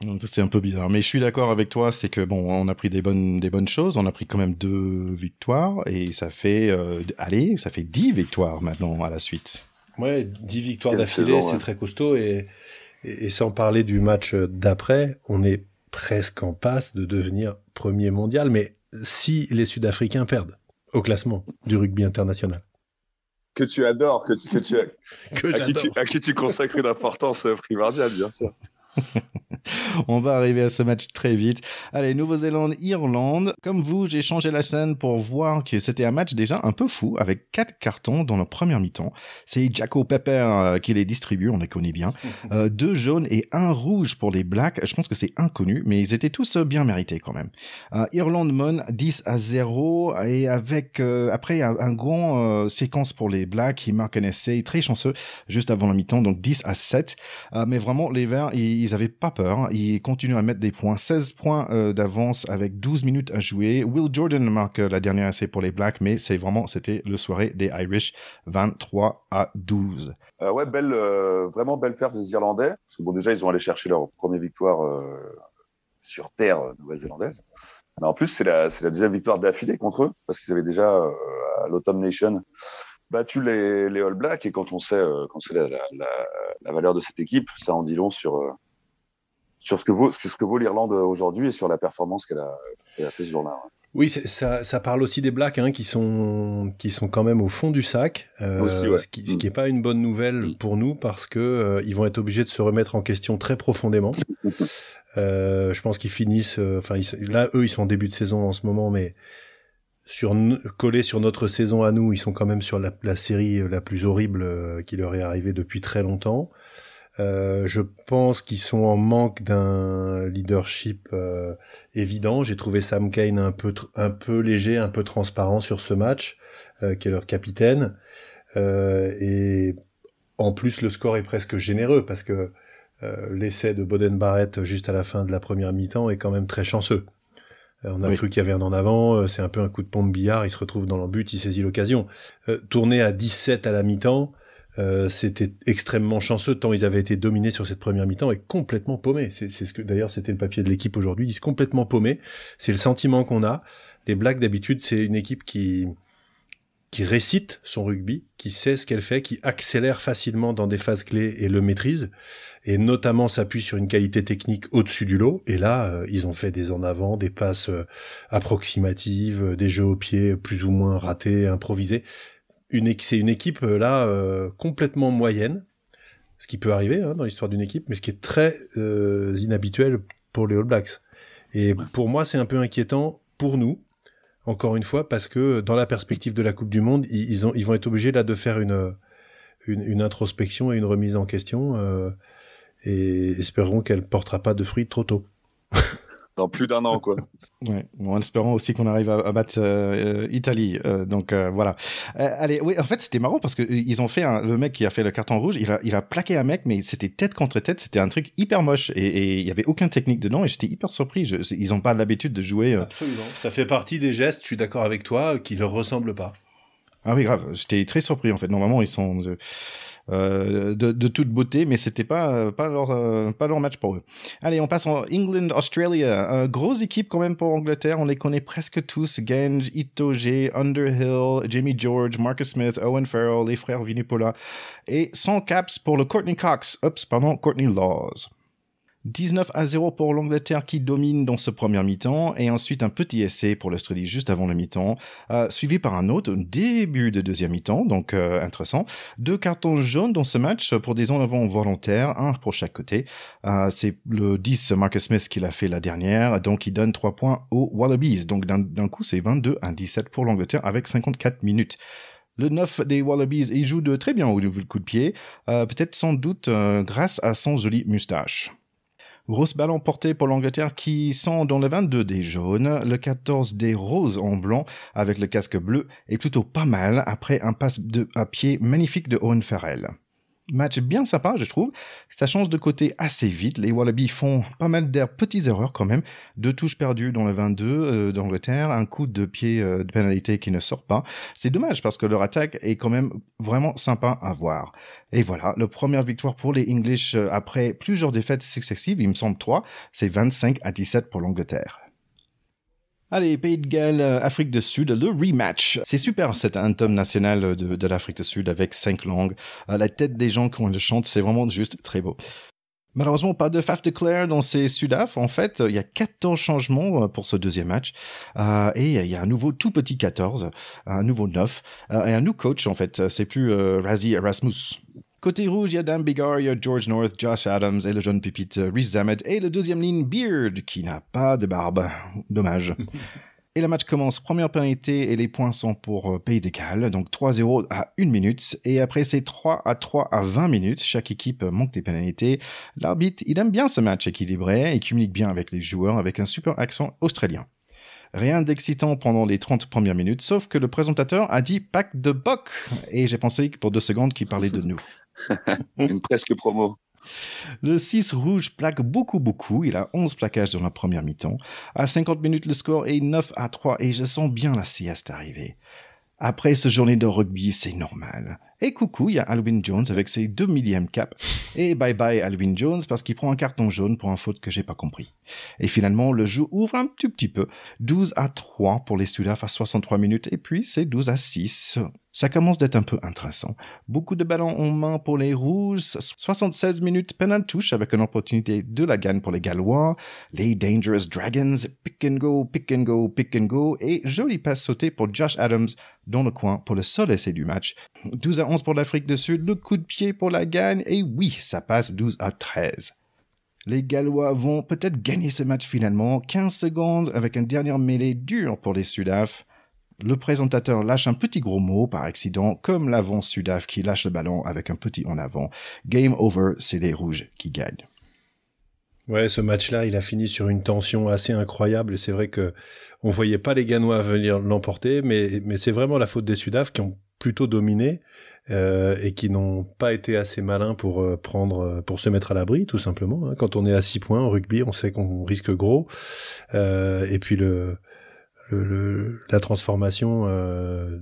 Donc, ça, c'était un peu bizarre. Mais je suis d'accord avec toi, c'est que bon, on a pris des bonnes choses. On a pris quand même 2 victoires et ça fait, ça fait 10 victoires maintenant à la suite. Ouais, 10 victoires Quelle d'affilée, saison, c'est ouais. très costaud. Et sans parler du match d'après, on est presque en passe de devenir premier mondial. Mais si les Sud-Africains perdent au classement du rugby international. Que tu adores, Que j'adore. à qui tu consacres une importance primordiale, bien sûr. On va arriver à ce match très vite. Allez, Nouvelle-Zélande-Irlande. Comme vous, j'ai changé la scène pour voir que c'était un match déjà un peu fou, avec 4 cartons dans la première mi-temps. C'est Jacko Pepper qui les distribue, on les connaît bien. 2 jaunes et 1 rouge pour les Blacks. Je pense que c'est inconnu, mais ils étaient tous bien mérités quand même. Irlande mène 10-0 et avec après un grand séquence pour les Blacks qui marquent un essai très chanceux juste avant la mi-temps, donc 10-7. Mais vraiment, les Verts, ils avaient pas peur. Ils continuent à mettre des points. 16 points d'avance avec 12 minutes à jouer. Will Jordan marque la dernière essai pour les Blacks, mais c'était le soirée des Irish, 23-12. Ouais, vraiment belle perf des Irlandais. Parce que bon, déjà, ils ont allé chercher leur première victoire sur terre nouvelle-zélandaise. Mais en plus, c'est la deuxième victoire d'affilée contre eux, parce qu'ils avaient déjà, à l'Autumn Nation, battu les All Blacks. Et quand on sait la valeur de cette équipe, ça en dit long sur ce que vaut l'Irlande aujourd'hui et sur la performance qu'elle a fait ce jour-là. Ouais. Oui, ça parle aussi des Blacks qui sont quand même au fond du sac, aussi, ouais. ce qui est pas une bonne nouvelle pour nous parce que ils vont être obligés de se remettre en question très profondément. Je pense qu'ils finissent, là eux ils sont en début de saison en ce moment, mais collés sur notre saison à nous, ils sont quand même sur la série la plus horrible qui leur est arrivée depuis très longtemps. Je pense qu'ils sont en manque d'un leadership évident. J'ai trouvé Sam Cane un peu léger, un peu transparent sur ce match, qui est leur capitaine. Et en plus, le score est presque généreux parce que l'essai de Boden Barrett juste à la fin de la première mi-temps est quand même très chanceux. On a cru qu'il y avait un en avant, c'est un peu un coup de pompe billard, il se retrouve dans le but, il saisit l'occasion. Tourner à 17 à la mi-temps, c'était extrêmement chanceux tant ils avaient été dominés sur cette première mi-temps et complètement paumés. C'est ce que d'ailleurs c'était le papier de l'équipe aujourd'hui, ils sont complètement paumés. C'est le sentiment qu'on a. Les Blacks d'habitude, c'est une équipe qui récite son rugby, qui sait ce qu'elle fait, qui accélère facilement dans des phases clés et le maîtrise, et notamment s'appuie sur une qualité technique au-dessus du lot. Et là, ils ont fait des en avant, des passes approximatives, des jeux au pied plus ou moins ratés, improvisés. C'est une équipe là complètement moyenne, ce qui peut arriver dans l'histoire d'une équipe, mais ce qui est très inhabituel pour les All Blacks. Et pour moi, c'est un peu inquiétant pour nous, encore une fois, parce que dans la perspective de la Coupe du Monde, ils vont être obligés là de faire une introspection et une remise en question, et espérons qu'elle portera pas de fruits trop tôt. Dans plus d'1 an, quoi. Ouais, en espérant aussi qu'on arrive à battre Italie. Donc voilà. Allez, oui, en fait, c'était marrant parce que ils ont fait le mec qui a fait le carton rouge, il a plaqué un mec, mais c'était tête contre tête, c'était un truc hyper moche et il y avait aucune technique dedans et j'étais hyper surpris. Ils ont pas l'habitude de jouer. Absolument. Ça fait partie des gestes, je suis d'accord avec toi, qui leur ressemblent pas. Ah oui, grave. J'étais très surpris en fait. Normalement, ils sont de toute beauté, mais c'était pas leur match pour eux. Allez, on passe en England-Australia. Grosse équipe quand même pour Angleterre. On les connaît presque tous. Genge, Itoje, Underhill, Jamie George, Marcus Smith, Owen Farrell, les frères Vunipola. Et 100 caps pour le Courtney Laws. 19-0 pour l'Angleterre qui domine dans ce premier mi-temps et ensuite un petit essai pour l'Australie juste avant le mi-temps, suivi par un autre au début de deuxième mi-temps, donc intéressant. 2 cartons jaunes dans ce match pour des en avant volontaires, un pour chaque côté. C'est le 10 Marcus Smith qui l'a fait la dernière, donc il donne 3 points aux Wallabies. Donc d'un coup c'est 22-17 pour l'Angleterre avec 54 minutes. Le 9 des Wallabies, il joue de très bien au coup de pied, peut-être sans doute grâce à son joli moustache. Grosse ballon portée pour l'Angleterre qui sont dans le 22 des jaunes, le 14 des roses en blanc avec le casque bleu est plutôt pas mal après un passe à pied magnifique de Owen Farrell. Match bien sympa, je trouve. Ça change de côté assez vite. Les Wallabies font pas mal de petites erreurs quand même. 2 touches perdues dans le 22 d'Angleterre, un coup de pied de pénalité qui ne sort pas. C'est dommage parce que leur attaque est quand même vraiment sympa à voir. Et voilà, la première victoire pour les English après plusieurs défaites successives, il me semble 3, c'est 25-17 pour l'Angleterre. Allez, Pays de Galles, Afrique du Sud, le rematch. C'est super cet anthem national de l'Afrique du Sud avec 5 langues. La tête des gens quand ils le chantent, c'est vraiment juste très beau. Malheureusement, pas de Faf de Clare dans ces Sudaf. En fait, il y a 14 changements pour ce deuxième match. Et il y a un nouveau tout petit 14, un nouveau 9, et un nouveau coach en fait. C'est plus Razi Erasmus. Côté rouge, il y a Dan Biggar, il y a George North, Josh Adams et le jeune pépite Rhys Zamed et le deuxième ligne Beard qui n'a pas de barbe. Dommage. Et le match commence. Première pénalité et les points sont pour Pays de Galles. Donc 3-0 à 1 minute. Et après, c'est 3-3 à 20 minutes. Chaque équipe manque des pénalités. L'arbitre, il aime bien ce match équilibré et communique bien avec les joueurs avec un super accent australien. Rien d'excitant pendant les 30 premières minutes, sauf que le présentateur a dit « pack de boc » et j'ai pensé pour 2 secondes qu'il parlait de nous. Une presque promo. Le 6 rouge plaque beaucoup. Il a 11 plaquages dans la première mi-temps. À 50 minutes, le score est 9-3 et je sens bien la sieste arriver. Après ce journée de rugby, c'est normal. Et coucou, il y a Alwyn Jones avec ses 2 millièmes cap. Et bye bye Alwyn Jones parce qu'il prend un carton jaune pour un faute que j'ai pas compris. Et finalement, le jeu ouvre un tout petit peu. 12-3 pour les Sudaf à 63 minutes et puis c'est 12-6. Ça commence d'être un peu intéressant. Beaucoup de ballons en main pour les Rouges. 76 minutes, penalty touche avec une opportunité de la gagne pour les Gallois. Les Dangerous Dragons, pick and go. Et jolie passe sautée pour Josh Adams dans le coin pour le seul essai du match. 12-11 pour l'Afrique du Sud, le coup de pied pour la gagne. Et oui, ça passe 12-13. Les Gallois vont peut-être gagner ce match finalement. 15 secondes avec une dernière mêlée dure pour les Sudaf. Le présentateur lâche un petit gros mot par accident, comme l'avant Sudaf qui lâche le ballon avec un petit en avant. Game over, c'est les Rouges qui gagnent. Ouais, ce match-là, il a fini sur une tension assez incroyable et c'est vrai que on voyait pas les Gallois venir l'emporter, mais c'est vraiment la faute des Sudaf qui ont plutôt dominé et qui n'ont pas été assez malins pour se mettre à l'abri, tout simplement. Hein. Quand on est à 6 points en rugby, on sait qu'on risque gros. Et puis la transformation de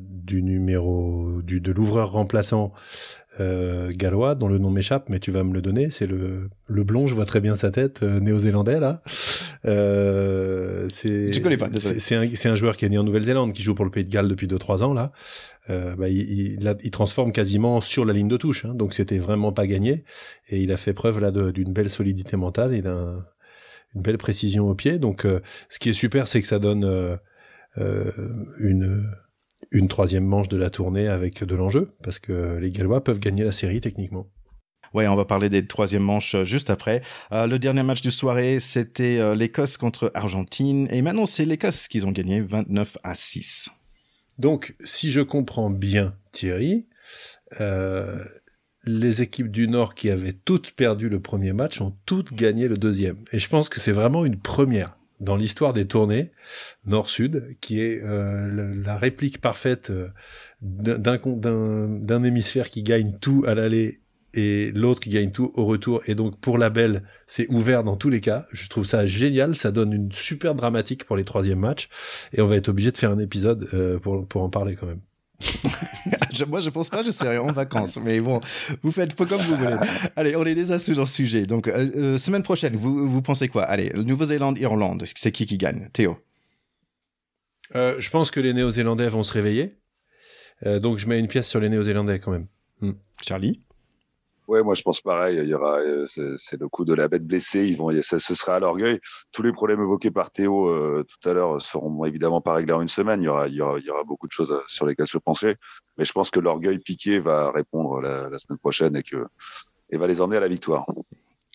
l'ouvreur remplaçant gallois dont le nom m'échappe mais tu vas me le donner, c'est le blond, je vois très bien sa tête, néo-zélandais là. Je connais pas, c'est un joueur qui est né en Nouvelle-Zélande qui joue pour le Pays de Galles depuis 2-3 ans là. Il transforme quasiment sur la ligne de touche, hein, donc c'était vraiment pas gagné et il a fait preuve là d'une belle solidité mentale et une belle précision au pied. Donc ce qui est super, c'est que ça donne une troisième manche de la tournée avec de l'enjeu, parce que les Gallois peuvent gagner la série techniquement. Ouais, on va parler des troisième manches juste après. Le dernier match de soirée, c'était l'Écosse contre Argentine, et maintenant c'est l'Écosse qu'ils ont gagné 29-6. Donc, si je comprends bien Thierry, les équipes du Nord qui avaient toutes perdu le premier match ont toutes gagné le deuxième. Et je pense que c'est vraiment une première dans l'histoire des tournées Nord-Sud, qui est la réplique parfaite d'un hémisphère qui gagne tout à l'aller et l'autre qui gagne tout au retour. Et donc, pour la belle, c'est ouvert dans tous les cas. Je trouve ça génial. Ça donne une super dramatique pour les troisièmes matchs. Et on va être obligé de faire un épisode pour en parler quand même. Moi, je pense pas, je serai en vacances. Mais bon, vous faites comme vous voulez. Allez, on est déjà sur le sujet. Donc, semaine prochaine, vous pensez quoi? Allez, Nouvelle-Zélande, Irlande, c'est qui gagne? Théo? Je pense que les Néo-Zélandais vont se réveiller. Donc, je mets une pièce sur les Néo-Zélandais quand même. Charlie? Ouais, moi je pense pareil. Il y aura, c'est le coup de la bête blessée. Ce sera à l'orgueil. Tous les problèmes évoqués par Théo tout à l'heure seront évidemment pas réglés en une semaine. Il y aura beaucoup de choses sur lesquelles se pencher. Mais je pense que l'orgueil piqué va répondre la semaine prochaine et va les emmener à la victoire.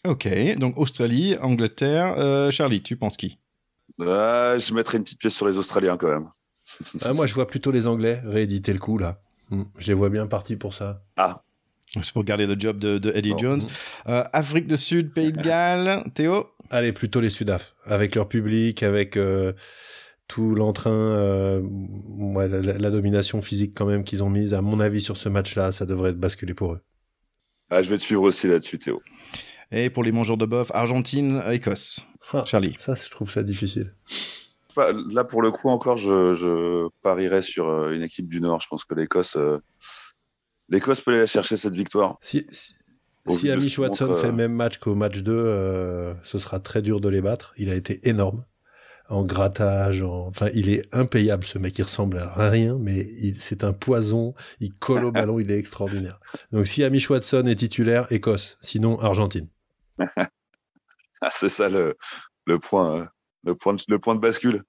Ok, donc Australie, Angleterre. Charlie, tu penses qui? Je mettrai une petite pièce sur les Australiens quand même. Moi je vois plutôt les Anglais rééditer le coup là. Je les vois bien partis pour ça. Ah. C'est pour garder le job de Eddie Jones. Afrique du Sud, Pays de Galles, Théo? Allez, plutôt les Sudaf. Avec leur public, avec tout l'entrain, la domination physique quand même qu'ils ont mise. À mon avis, sur ce match-là, ça devrait être basculé pour eux. Ah, je vais te suivre aussi là-dessus, Théo. Et pour les mangeurs de bœuf, Argentine, Écosse. Charlie. Ça, je trouve ça difficile. Là, pour le coup, encore, je parierais sur une équipe du Nord. Je pense que l'Écosse peut aller chercher cette victoire. Si Amish Watson fait le même match qu'au match 2, ce sera très dur de les battre. Il a été énorme en grattage. Enfin, il est impayable, ce mec. Il ressemble à rien, mais c'est un poison. Il colle au ballon. Il est extraordinaire. Donc, si Amish Watson est titulaire, Écosse. Sinon, Argentine. C'est ça le point de bascule.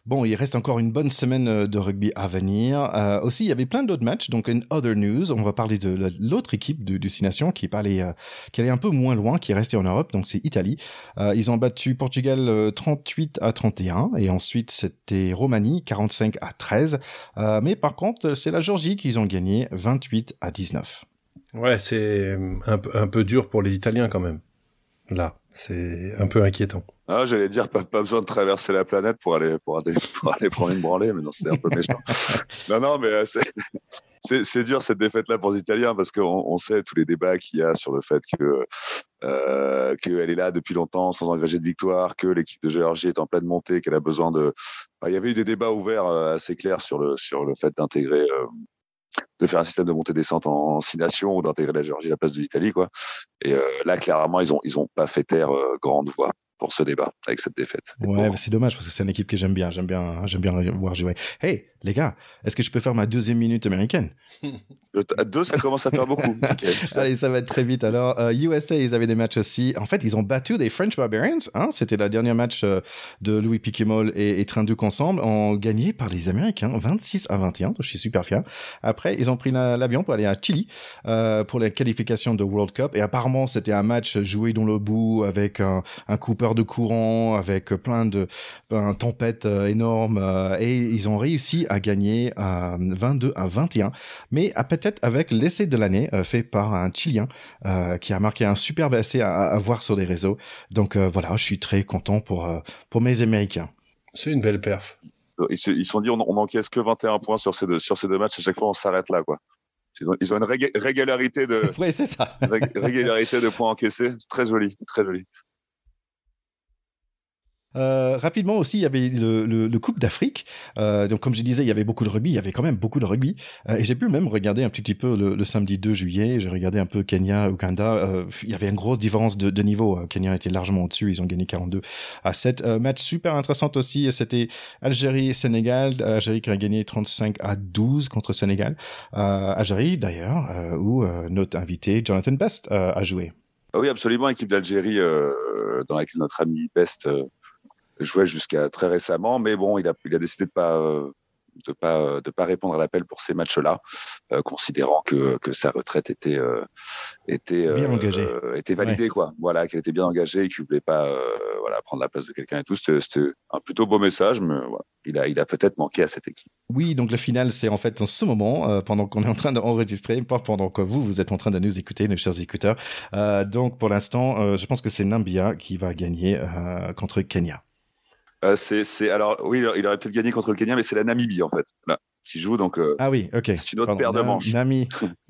Bon, il reste encore une bonne semaine de rugby à venir. Aussi, il y avait plein d'autres matchs. Donc, in other news, on va parler de l'autre équipe du Six Nations qui allait un peu moins loin, qui est restée en Europe. Donc, c'est Italie. Ils ont battu Portugal 38-31. Et ensuite, c'était Roumanie 45-13. Mais par contre, c'est la Géorgie qu'ils ont gagné 28-19. Ouais, c'est un peu dur pour les Italiens quand même. Là, c'est un peu inquiétant. Ah, j'allais dire, pas besoin de traverser la planète pour aller prendre une branlée, mais non, c'est un peu méchant. Non, mais c'est dur cette défaite-là pour les Italiens parce qu'on sait tous les débats qu'il y a sur le fait qu'elle est là depuis longtemps sans engranger de victoire, que l'équipe de Géorgie est en pleine montée, qu'elle a besoin de. Il y avait eu des débats ouverts assez clairs sur le fait d'intégrer. De faire un système de montée-descente en 6 nations ou d'intégrer la Géorgie à la place de l'Italie, quoi. Et là, clairement, ils ont pas fait taire grande voix pour ce débat avec cette défaite. Ouais, c'est dommage parce que c'est une équipe que j'aime bien voir jouer. Hey, les gars, est-ce que je peux faire ma deuxième minute américaine? À 2, ça commence à faire beaucoup. Allez, ça va être très vite. Alors, USA, ils avaient des matchs aussi. En fait, ils ont battu des French Barbarians. Hein? C'était le dernier match de Louis Piquemol et Train-Duc ensemble, en gagné par les Américains, 26-21. Donc, je suis super fier. Après, ils ont pris l'avion pour aller à Chili pour la qualification de World Cup. Et apparemment, c'était un match joué dans le bout avec un coupeur de courant, avec plein de tempêtes énormes. Et ils ont réussi à gagner 22-21. Mais peut-être avec l'essai de l'année fait par un Chilien qui a marqué un superbe essai à voir sur les réseaux. Donc voilà, je suis très content pour mes Américains. C'est une belle perf. Ils se sont dit on n'encaisse que 21 points sur ces deux matchs. À chaque fois, on s'arrête là, quoi. Ils ont une régularité de. Oui, c'est ça. Régularité de points encaissés. C'est très joli, très joli. Rapidement aussi, il y avait le Coupe d'Afrique. Donc, comme je disais, il y avait beaucoup de rugby. Il y avait quand même beaucoup de rugby. Et j'ai pu même regarder un petit peu le samedi 2 juillet. J'ai regardé un peu Kenya, Ouganda. Il y avait une grosse différence de niveau. Kenya était largement au-dessus. Ils ont gagné 42-7. Match super intéressant aussi. C'était Algérie-Sénégal. Algérie qui a gagné 35-12 contre Sénégal. Algérie, d'ailleurs, où notre invité Jonathan Best a joué. Oui, absolument. Équipe d'Algérie dans laquelle notre ami Best jouait jusqu'à très récemment, mais bon, il a décidé de pas répondre à l'appel pour ces matchs-là, considérant que sa retraite était bien engagée, était validée, ouais. Quoi. Voilà, qu'elle était bien engagée et qu'il voulait pas prendre la place de quelqu'un et tout. C'était un plutôt beau message, mais voilà, il a peut-être manqué à cette équipe. Oui, donc le final, c'est en fait en ce moment, pendant qu'on est en train d'enregistrer, pas pendant que vous êtes en train de nous écouter, nos chers écouteurs. Donc pour l'instant, je pense que c'est Nambia qui va gagner contre Kenya. Alors oui, il aurait peut-être gagné contre le Kenya, mais c'est la Namibie en fait, là, qui joue. Donc ah oui, ok. C'est une autre paire de manches.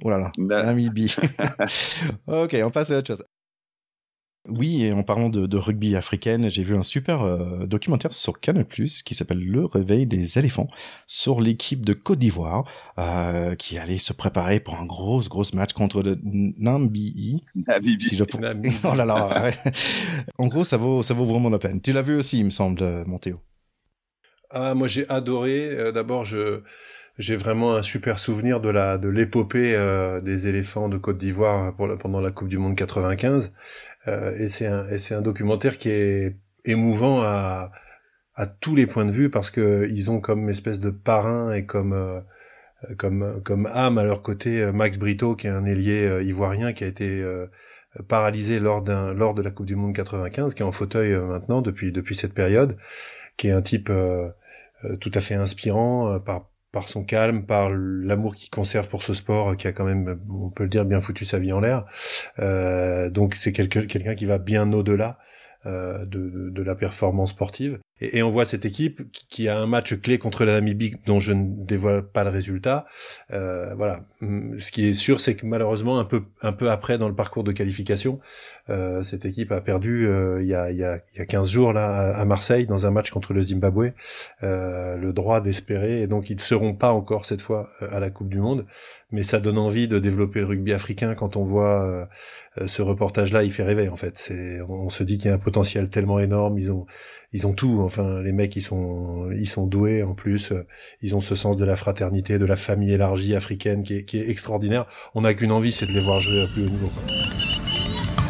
Oh là là, Namibie. Ok, on passe à autre chose. Oui, et en parlant de rugby africaine, j'ai vu un super documentaire sur Canal+, qui s'appelle Le Réveil des éléphants, sur l'équipe de Côte d'Ivoire, qui allait se préparer pour un gros match contre le Namibie. Si oh là là, ouais. En gros, ça vaut vraiment la peine. Tu l'as vu aussi, il me semble, mon Théo. Ah, moi j'ai adoré. D'abord, j'ai vraiment un super souvenir de l'épopée des éléphants de Côte d'Ivoire pendant la Coupe du Monde 95. Et c'est un documentaire qui est émouvant à tous les points de vue parce que ils ont comme espèce de parrain et comme âme à leur côté Max Brito, qui est un ailier ivoirien qui a été paralysé lors de la Coupe du Monde 95, qui est en fauteuil maintenant depuis cette période, qui est un type tout à fait inspirant par son calme, par l'amour qu'il conserve pour ce sport, qui a quand même, on peut le dire, bien foutu sa vie en l'air. Donc c'est quelqu'un qui va bien au-delà de la performance sportive. Et on voit cette équipe qui a un match clé contre la Namibie dont je ne dévoile pas le résultat. Voilà. Ce qui est sûr, c'est que malheureusement, un peu après dans le parcours de qualification, cette équipe a perdu il y a 15 jours là à Marseille dans un match contre le Zimbabwe le droit d'espérer. Et donc ils ne seront pas encore cette fois à la Coupe du Monde. Mais ça donne envie de développer le rugby africain. Quand on voit ce reportage-là, il fait rêver en fait. On se dit qu'il y a un potentiel tellement énorme. Ils ont tout. Enfin, les mecs, ils sont doués en plus. Ils ont ce sens de la fraternité, de la famille élargie africaine qui est extraordinaire. On n'a qu'une envie, c'est de les voir jouer à plus haut niveau, quoi.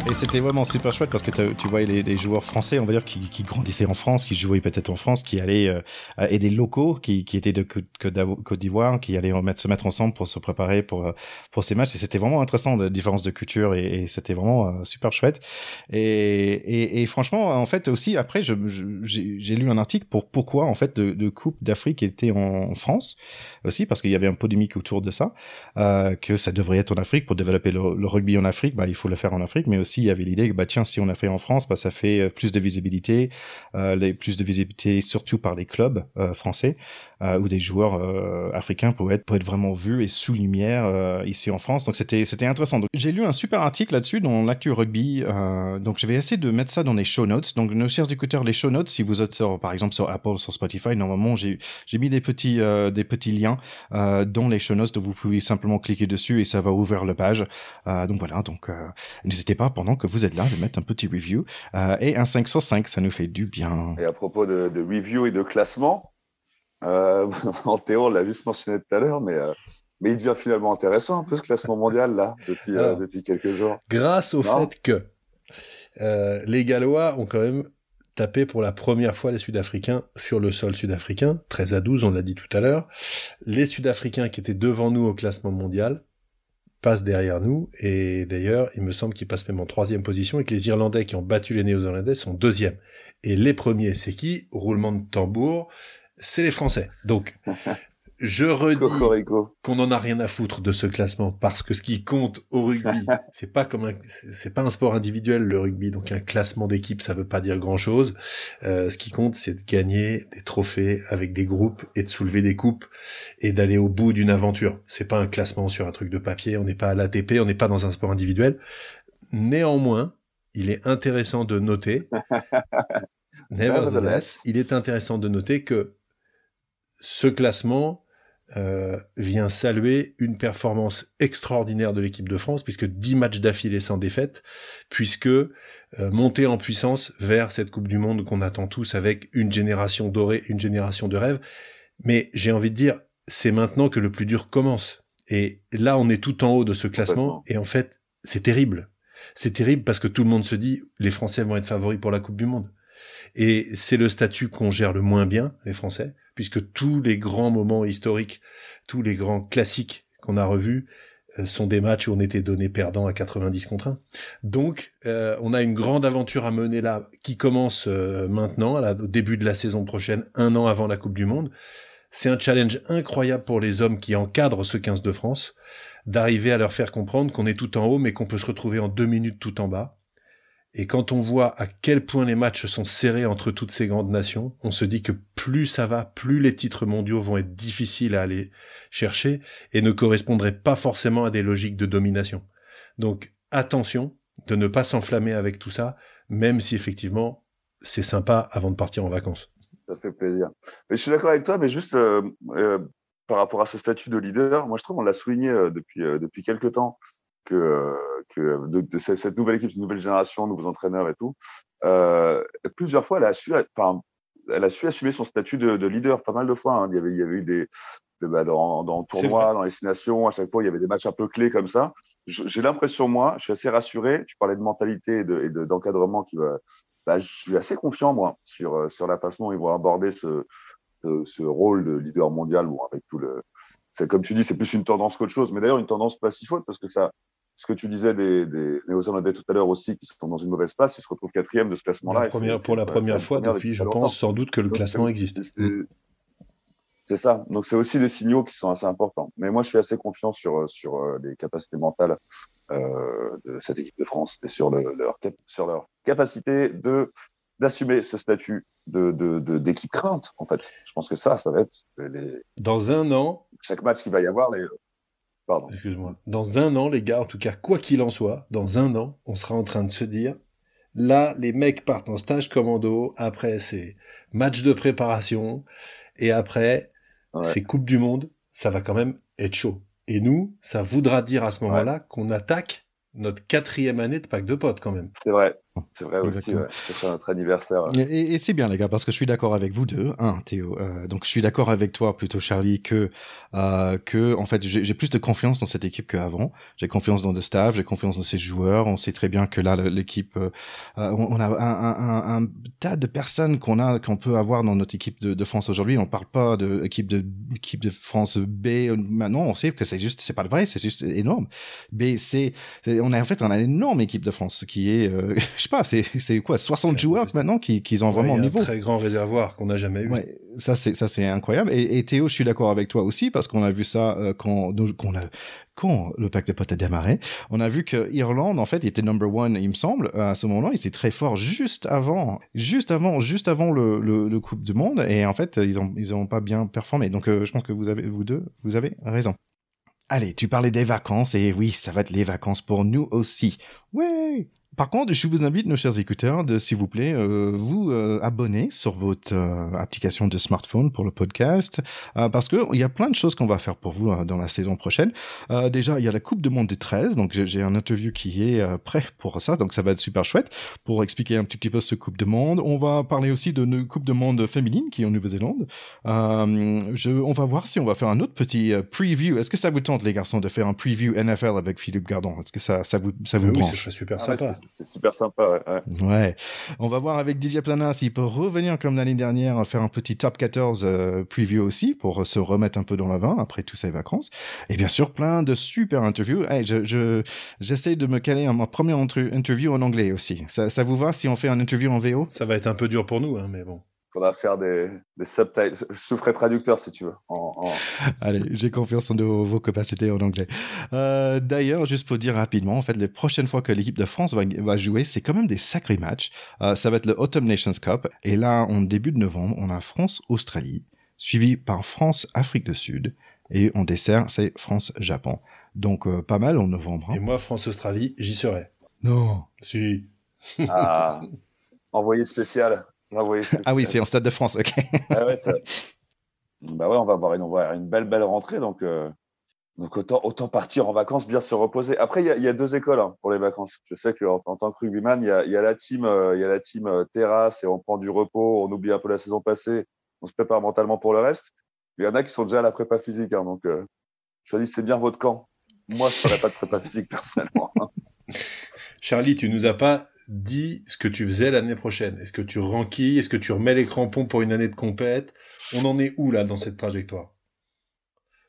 Et c'était vraiment super chouette parce que tu voyais les joueurs français, on va dire, qui grandissaient en France, qui jouaient peut-être en France, qui allaient et des locaux qui étaient de Côte d'Ivoire, qui allaient se mettre ensemble pour se préparer pour ces matchs. Et c'était vraiment intéressant, de différence de culture, et c'était vraiment super chouette. Et franchement, en fait aussi après, j'ai lu un article pour pourquoi en fait de Coupe d'Afrique était en France aussi, parce qu'il y avait un polémique autour de ça, que ça devrait être en Afrique pour développer le rugby en Afrique. Bah il faut le faire en Afrique, mais aussi il y avait l'idée que bah tiens, si on a fait en France, bah ça fait plus de visibilité, surtout par les clubs français, où des joueurs africains pourraient être vraiment vus et sous lumière ici en France. Donc c'était intéressant. Donc, j'ai lu un super article là-dessus dans l'actu rugby. Donc je vais essayer de mettre ça dans les show notes. Donc nos chers écouteurs, les show notes, si vous êtes par exemple sur Apple, sur Spotify, normalement j'ai mis des petits liens dans les show notes, donc vous pouvez simplement cliquer dessus et ça va ouvrir la page. Donc voilà, n'hésitez pas pendant que vous êtes là de mettre un petit review et un 5 sur 5, ça nous fait du bien. Et à propos de review et de classement, en Théo, on l'a juste mentionné tout à l'heure, mais il devient finalement intéressant un peu ce classement mondial là depuis quelques jours. Grâce au fait que les Gallois ont quand même tapé pour la première fois les Sud-Africains sur le sol sud-africain, 13-12, on l'a dit tout à l'heure. Les Sud-Africains qui étaient devant nous au classement mondial passent derrière nous, et d'ailleurs, il me semble qu'ils passent même en 3e position, et que les Irlandais qui ont battu les Néo-Zélandais sont 2e. Et les premiers, c'est qui? Roulement de tambour, c'est les Français. Donc, je redis qu'on n'en a rien à foutre de ce classement, parce que ce qui compte au rugby, c'est pas un sport individuel, le rugby, donc un classement d'équipe, ça veut pas dire grand chose. Ce qui compte, c'est de gagner des trophées avec des groupes et de soulever des coupes et d'aller au bout d'une aventure. C'est pas un classement sur un truc de papier, on n'est pas à l'ATP, on n'est pas dans un sport individuel. Néanmoins, il est intéressant de noter, nevertheless, il est intéressant de noter que ce classement vient saluer une performance extraordinaire de l'équipe de France, puisque 10 matchs d'affilée sans défaite, puisque monter en puissance vers cette Coupe du Monde qu'on attend tous avec une génération dorée, une génération de rêve. Mais j'ai envie de dire, c'est maintenant que le plus dur commence. Et là, on est tout en haut de ce classement, et en fait, c'est terrible. C'est terrible parce que tout le monde se dit, les Français vont être favoris pour la Coupe du Monde. Et c'est le statut qu'on gère le moins bien, les Français, puisque tous les grands moments historiques, tous les grands classiques qu'on a revus sont des matchs où on était donné perdant à 90-1. Donc, on a une grande aventure à mener là, qui commence maintenant, au début de la saison prochaine, 1 an avant la Coupe du Monde. C'est un challenge incroyable pour les hommes qui encadrent ce 15 de France, d'arriver à leur faire comprendre qu'on est tout en haut, mais qu'on peut se retrouver en 2 minutes tout en bas. Et quand on voit à quel point les matchs sont serrés entre toutes ces grandes nations, on se dit que plus ça va, plus les titres mondiaux vont être difficiles à aller chercher et ne correspondraient pas forcément à des logiques de domination. Donc attention de ne pas s'enflammer avec tout ça, même si effectivement c'est sympa avant de partir en vacances. Ça fait plaisir. Mais je suis d'accord avec toi, mais juste par rapport à ce statut de leader, moi je trouve on l'a souligné depuis quelques temps, que de cette nouvelle équipe, cette nouvelle génération, nouveaux entraîneurs et tout, plusieurs fois, elle a su assumer son statut de leader pas mal de fois. Hein. Il y avait eu dans le tournoi, dans les 6 nations, à chaque fois, il y avait des matchs un peu clés comme ça. J'ai l'impression, moi, je suis assez rassuré. Tu parlais de mentalité et d'encadrement qui va. Je suis assez confiant, moi, sur la façon dont ils vont aborder ce rôle de leader mondial. Bon, avec tout c'est comme tu dis, c'est plus une tendance qu'autre chose. Mais d'ailleurs, une tendance pas si faute parce que ça. Ce que tu disais des Néo-Zélandais tout à l'heure aussi, qui sont dans une mauvaise place, ils se retrouvent 4e de ce classement-là. Pour la première fois depuis, je pense, sans doute que le classement existe. C'est ça. Donc, c'est aussi des signaux qui sont assez importants. Mais moi, je suis assez confiant sur les capacités mentales de cette équipe de France et sur leur capacité de d'assumer ce statut d'équipe crainte, en fait. Je pense que ça va être Dans un an, chaque match qu'il va y avoir, pardon. Excuse-moi. Dans un an, les gars, en tout cas, quoi qu'il en soit, dans un an, on sera en train de se dire, là, les mecs partent en stage commando, après, c'est match de préparation, et après, c'est Coupe du Monde, ça va quand même être chaud. Et nous, ça voudra dire à ce moment-là qu'on attaque notre 4e année de pack de potes, quand même. C'est vrai aussi, c'est notre anniversaire. Et c'est bien, les gars, parce que je suis d'accord avec vous deux, Théo. Donc, je suis d'accord avec toi, plutôt, Charlie, que en fait, j'ai plus de confiance dans cette équipe qu'avant. J'ai confiance dans le staff, j'ai confiance dans ces joueurs. On sait très bien que là, l'équipe, on a un tas de personnes qu'on peut avoir dans notre équipe de France aujourd'hui. On parle pas de équipe de France B. Maintenant, on sait que c'est pas vrai, c'est juste énorme. B, on a une énorme équipe de France qui est, je sais pas, c'est quoi, 60 joueurs maintenant qui ont vraiment le niveau. Un très grand réservoir qu'on n'a jamais eu. Ouais, ça c'est incroyable. Et Théo, je suis d'accord avec toi aussi parce qu'on a vu ça quand le pack de potes a démarré. On a vu que Irlande, en fait, était number one, il me semble. À ce moment-là, ils étaient très forts juste avant le Coupe du Monde. Et en fait, ils ont pas bien performé. Donc, je pense que vous avez raison. Allez, tu parlais des vacances, et oui, ça va être les vacances pour nous aussi. Ouais. Par contre, je vous invite, nos chers écouteurs, de, s'il vous plaît, vous abonner sur votre application de smartphone pour le podcast, parce que il y a plein de choses qu'on va faire pour vous dans la saison prochaine. Déjà, il y a la Coupe du Monde des 13, donc j'ai un interview qui est prêt pour ça, donc ça va être super chouette pour expliquer un petit peu ce Coupe du Monde. On va parler aussi de nos Coupe du Monde féminine qui est en Nouvelle-Zélande. On va voir si on va faire un autre petit preview. Est-ce que ça vous tente, les garçons, de faire un preview NFL avec Philippe Gardon? Est-ce que ça vous branche? Oui, ce serait super sympa. C'est super sympa, ouais. On va voir avec Didier Plana s'il peut revenir comme l'année dernière, faire un petit top 14 preview aussi pour se remettre un peu dans la vin après toutes ces vacances. Et bien sûr, plein de super interviews. Hey, j'essaie de me caler ma première interview en anglais aussi. Ça vous va si on fait un interview en VO? Ça va être un peu dur pour nous, mais bon. Faudra faire des subtitles. Je ferai traducteur si tu veux. Allez, j'ai confiance en vos capacités en anglais. D'ailleurs, juste pour dire rapidement, en fait, les prochaines fois que l'équipe de France va jouer, c'est quand même des sacrés matchs. Ça va être le Autumn Nations Cup. Et là, en début de novembre, on a France-Australie, suivi par France-Afrique du Sud. Et en dessert, c'est France-Japon. Donc, pas mal en novembre. Et moi, France-Australie, j'y serai. Non. Si. Envoyé spécial. Ah oui, c'est en Stade de France, ok. Ah ouais, bah ouais, on va avoir une belle rentrée, donc autant partir en vacances, bien se reposer. Après, il y a deux écoles pour les vacances. Je sais qu'en tant que rugbyman, il y a la team terrasse et on prend du repos, on oublie un peu la saison passée, on se prépare mentalement pour le reste. Il y en a qui sont déjà à la prépa physique, donc choisissez bien votre camp. Moi, je ne ferai pas de prépa physique personnellement. Charlie, tu nous as pas dit ce que tu faisais l'année prochaine. Est-ce que tu renquilles? Est-ce que tu remets les crampons pour une année de compète? On en est où là dans cette trajectoire?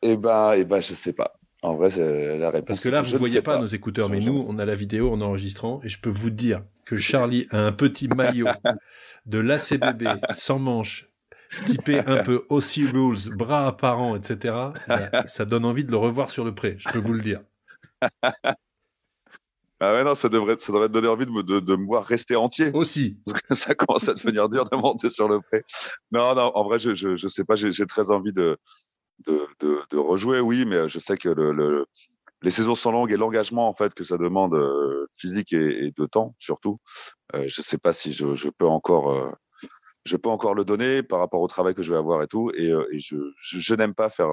Eh ben, je sais pas. En vrai, c'est la réponse. Parce que là, vous ne voyez pas nos écouteurs, mais nous, on a la vidéo en enregistrant et je peux vous dire que Charlie a un petit maillot de l'ACBB sans manche, typé un peu Aussie Rules, bras apparents, etc. Ça donne envie de le revoir sur le pré, je peux vous le dire. Ah ouais, non, ça devrait donner envie de me voir rester entier. Aussi. Parce que ça commence à devenir dur de monter sur le pré. Non, en vrai, je sais pas, j'ai très envie de rejouer, oui, mais je sais que les saisons sont longues et l'engagement, en fait, que ça demande physique et de temps, surtout. Je sais pas si je peux encore le donner par rapport au travail que je vais avoir et tout. Et je n'aime pas faire,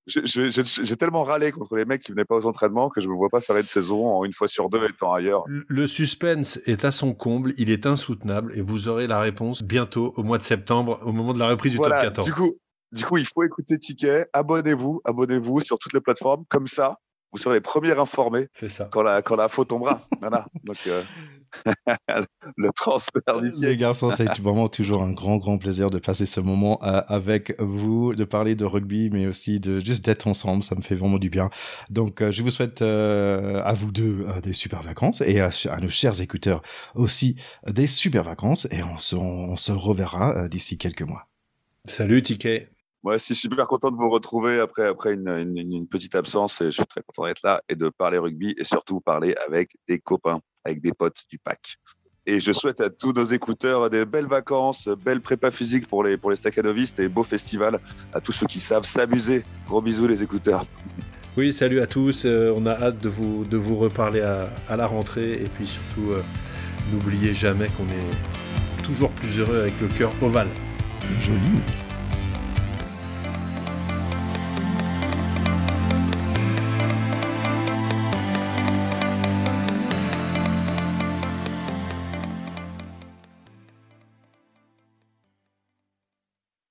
j'ai tellement râlé contre les mecs qui venaient pas aux entraînements que je me vois pas faire une saison en une fois sur deux étant ailleurs. Le suspense est à son comble, il est insoutenable et vous aurez la réponse bientôt au mois de septembre, au moment de la reprise du top 14. Du coup, il faut écouter Ticket. Abonnez-vous sur toutes les plateformes. Comme ça, vous serez les premiers informés. C'est ça. Quand la faute tombera. Voilà. Donc, le transfert du siècle. Les garçons, c'est vraiment toujours un grand plaisir de passer ce moment avec vous, de parler de rugby, mais aussi de juste d'être ensemble. Ça me fait vraiment du bien. Donc, je vous souhaite à vous deux des super vacances et à nos chers écouteurs aussi des super vacances. Et on se reverra d'ici quelques mois. Salut, Ticket. Moi aussi, je suis super content de vous retrouver après une petite absence et je suis très content d'être là et de parler rugby et surtout parler avec des copains, avec des potes du pack. Et je souhaite à tous nos écouteurs des belles vacances, belles prépa physiques pour les staccanovistes et beaux festivals à tous ceux qui savent s'amuser. Gros bisous les écouteurs. Oui, salut à tous. On a hâte de vous reparler à la rentrée. Et puis surtout, n'oubliez jamais qu'on est toujours plus heureux avec le cœur ovale. Joli.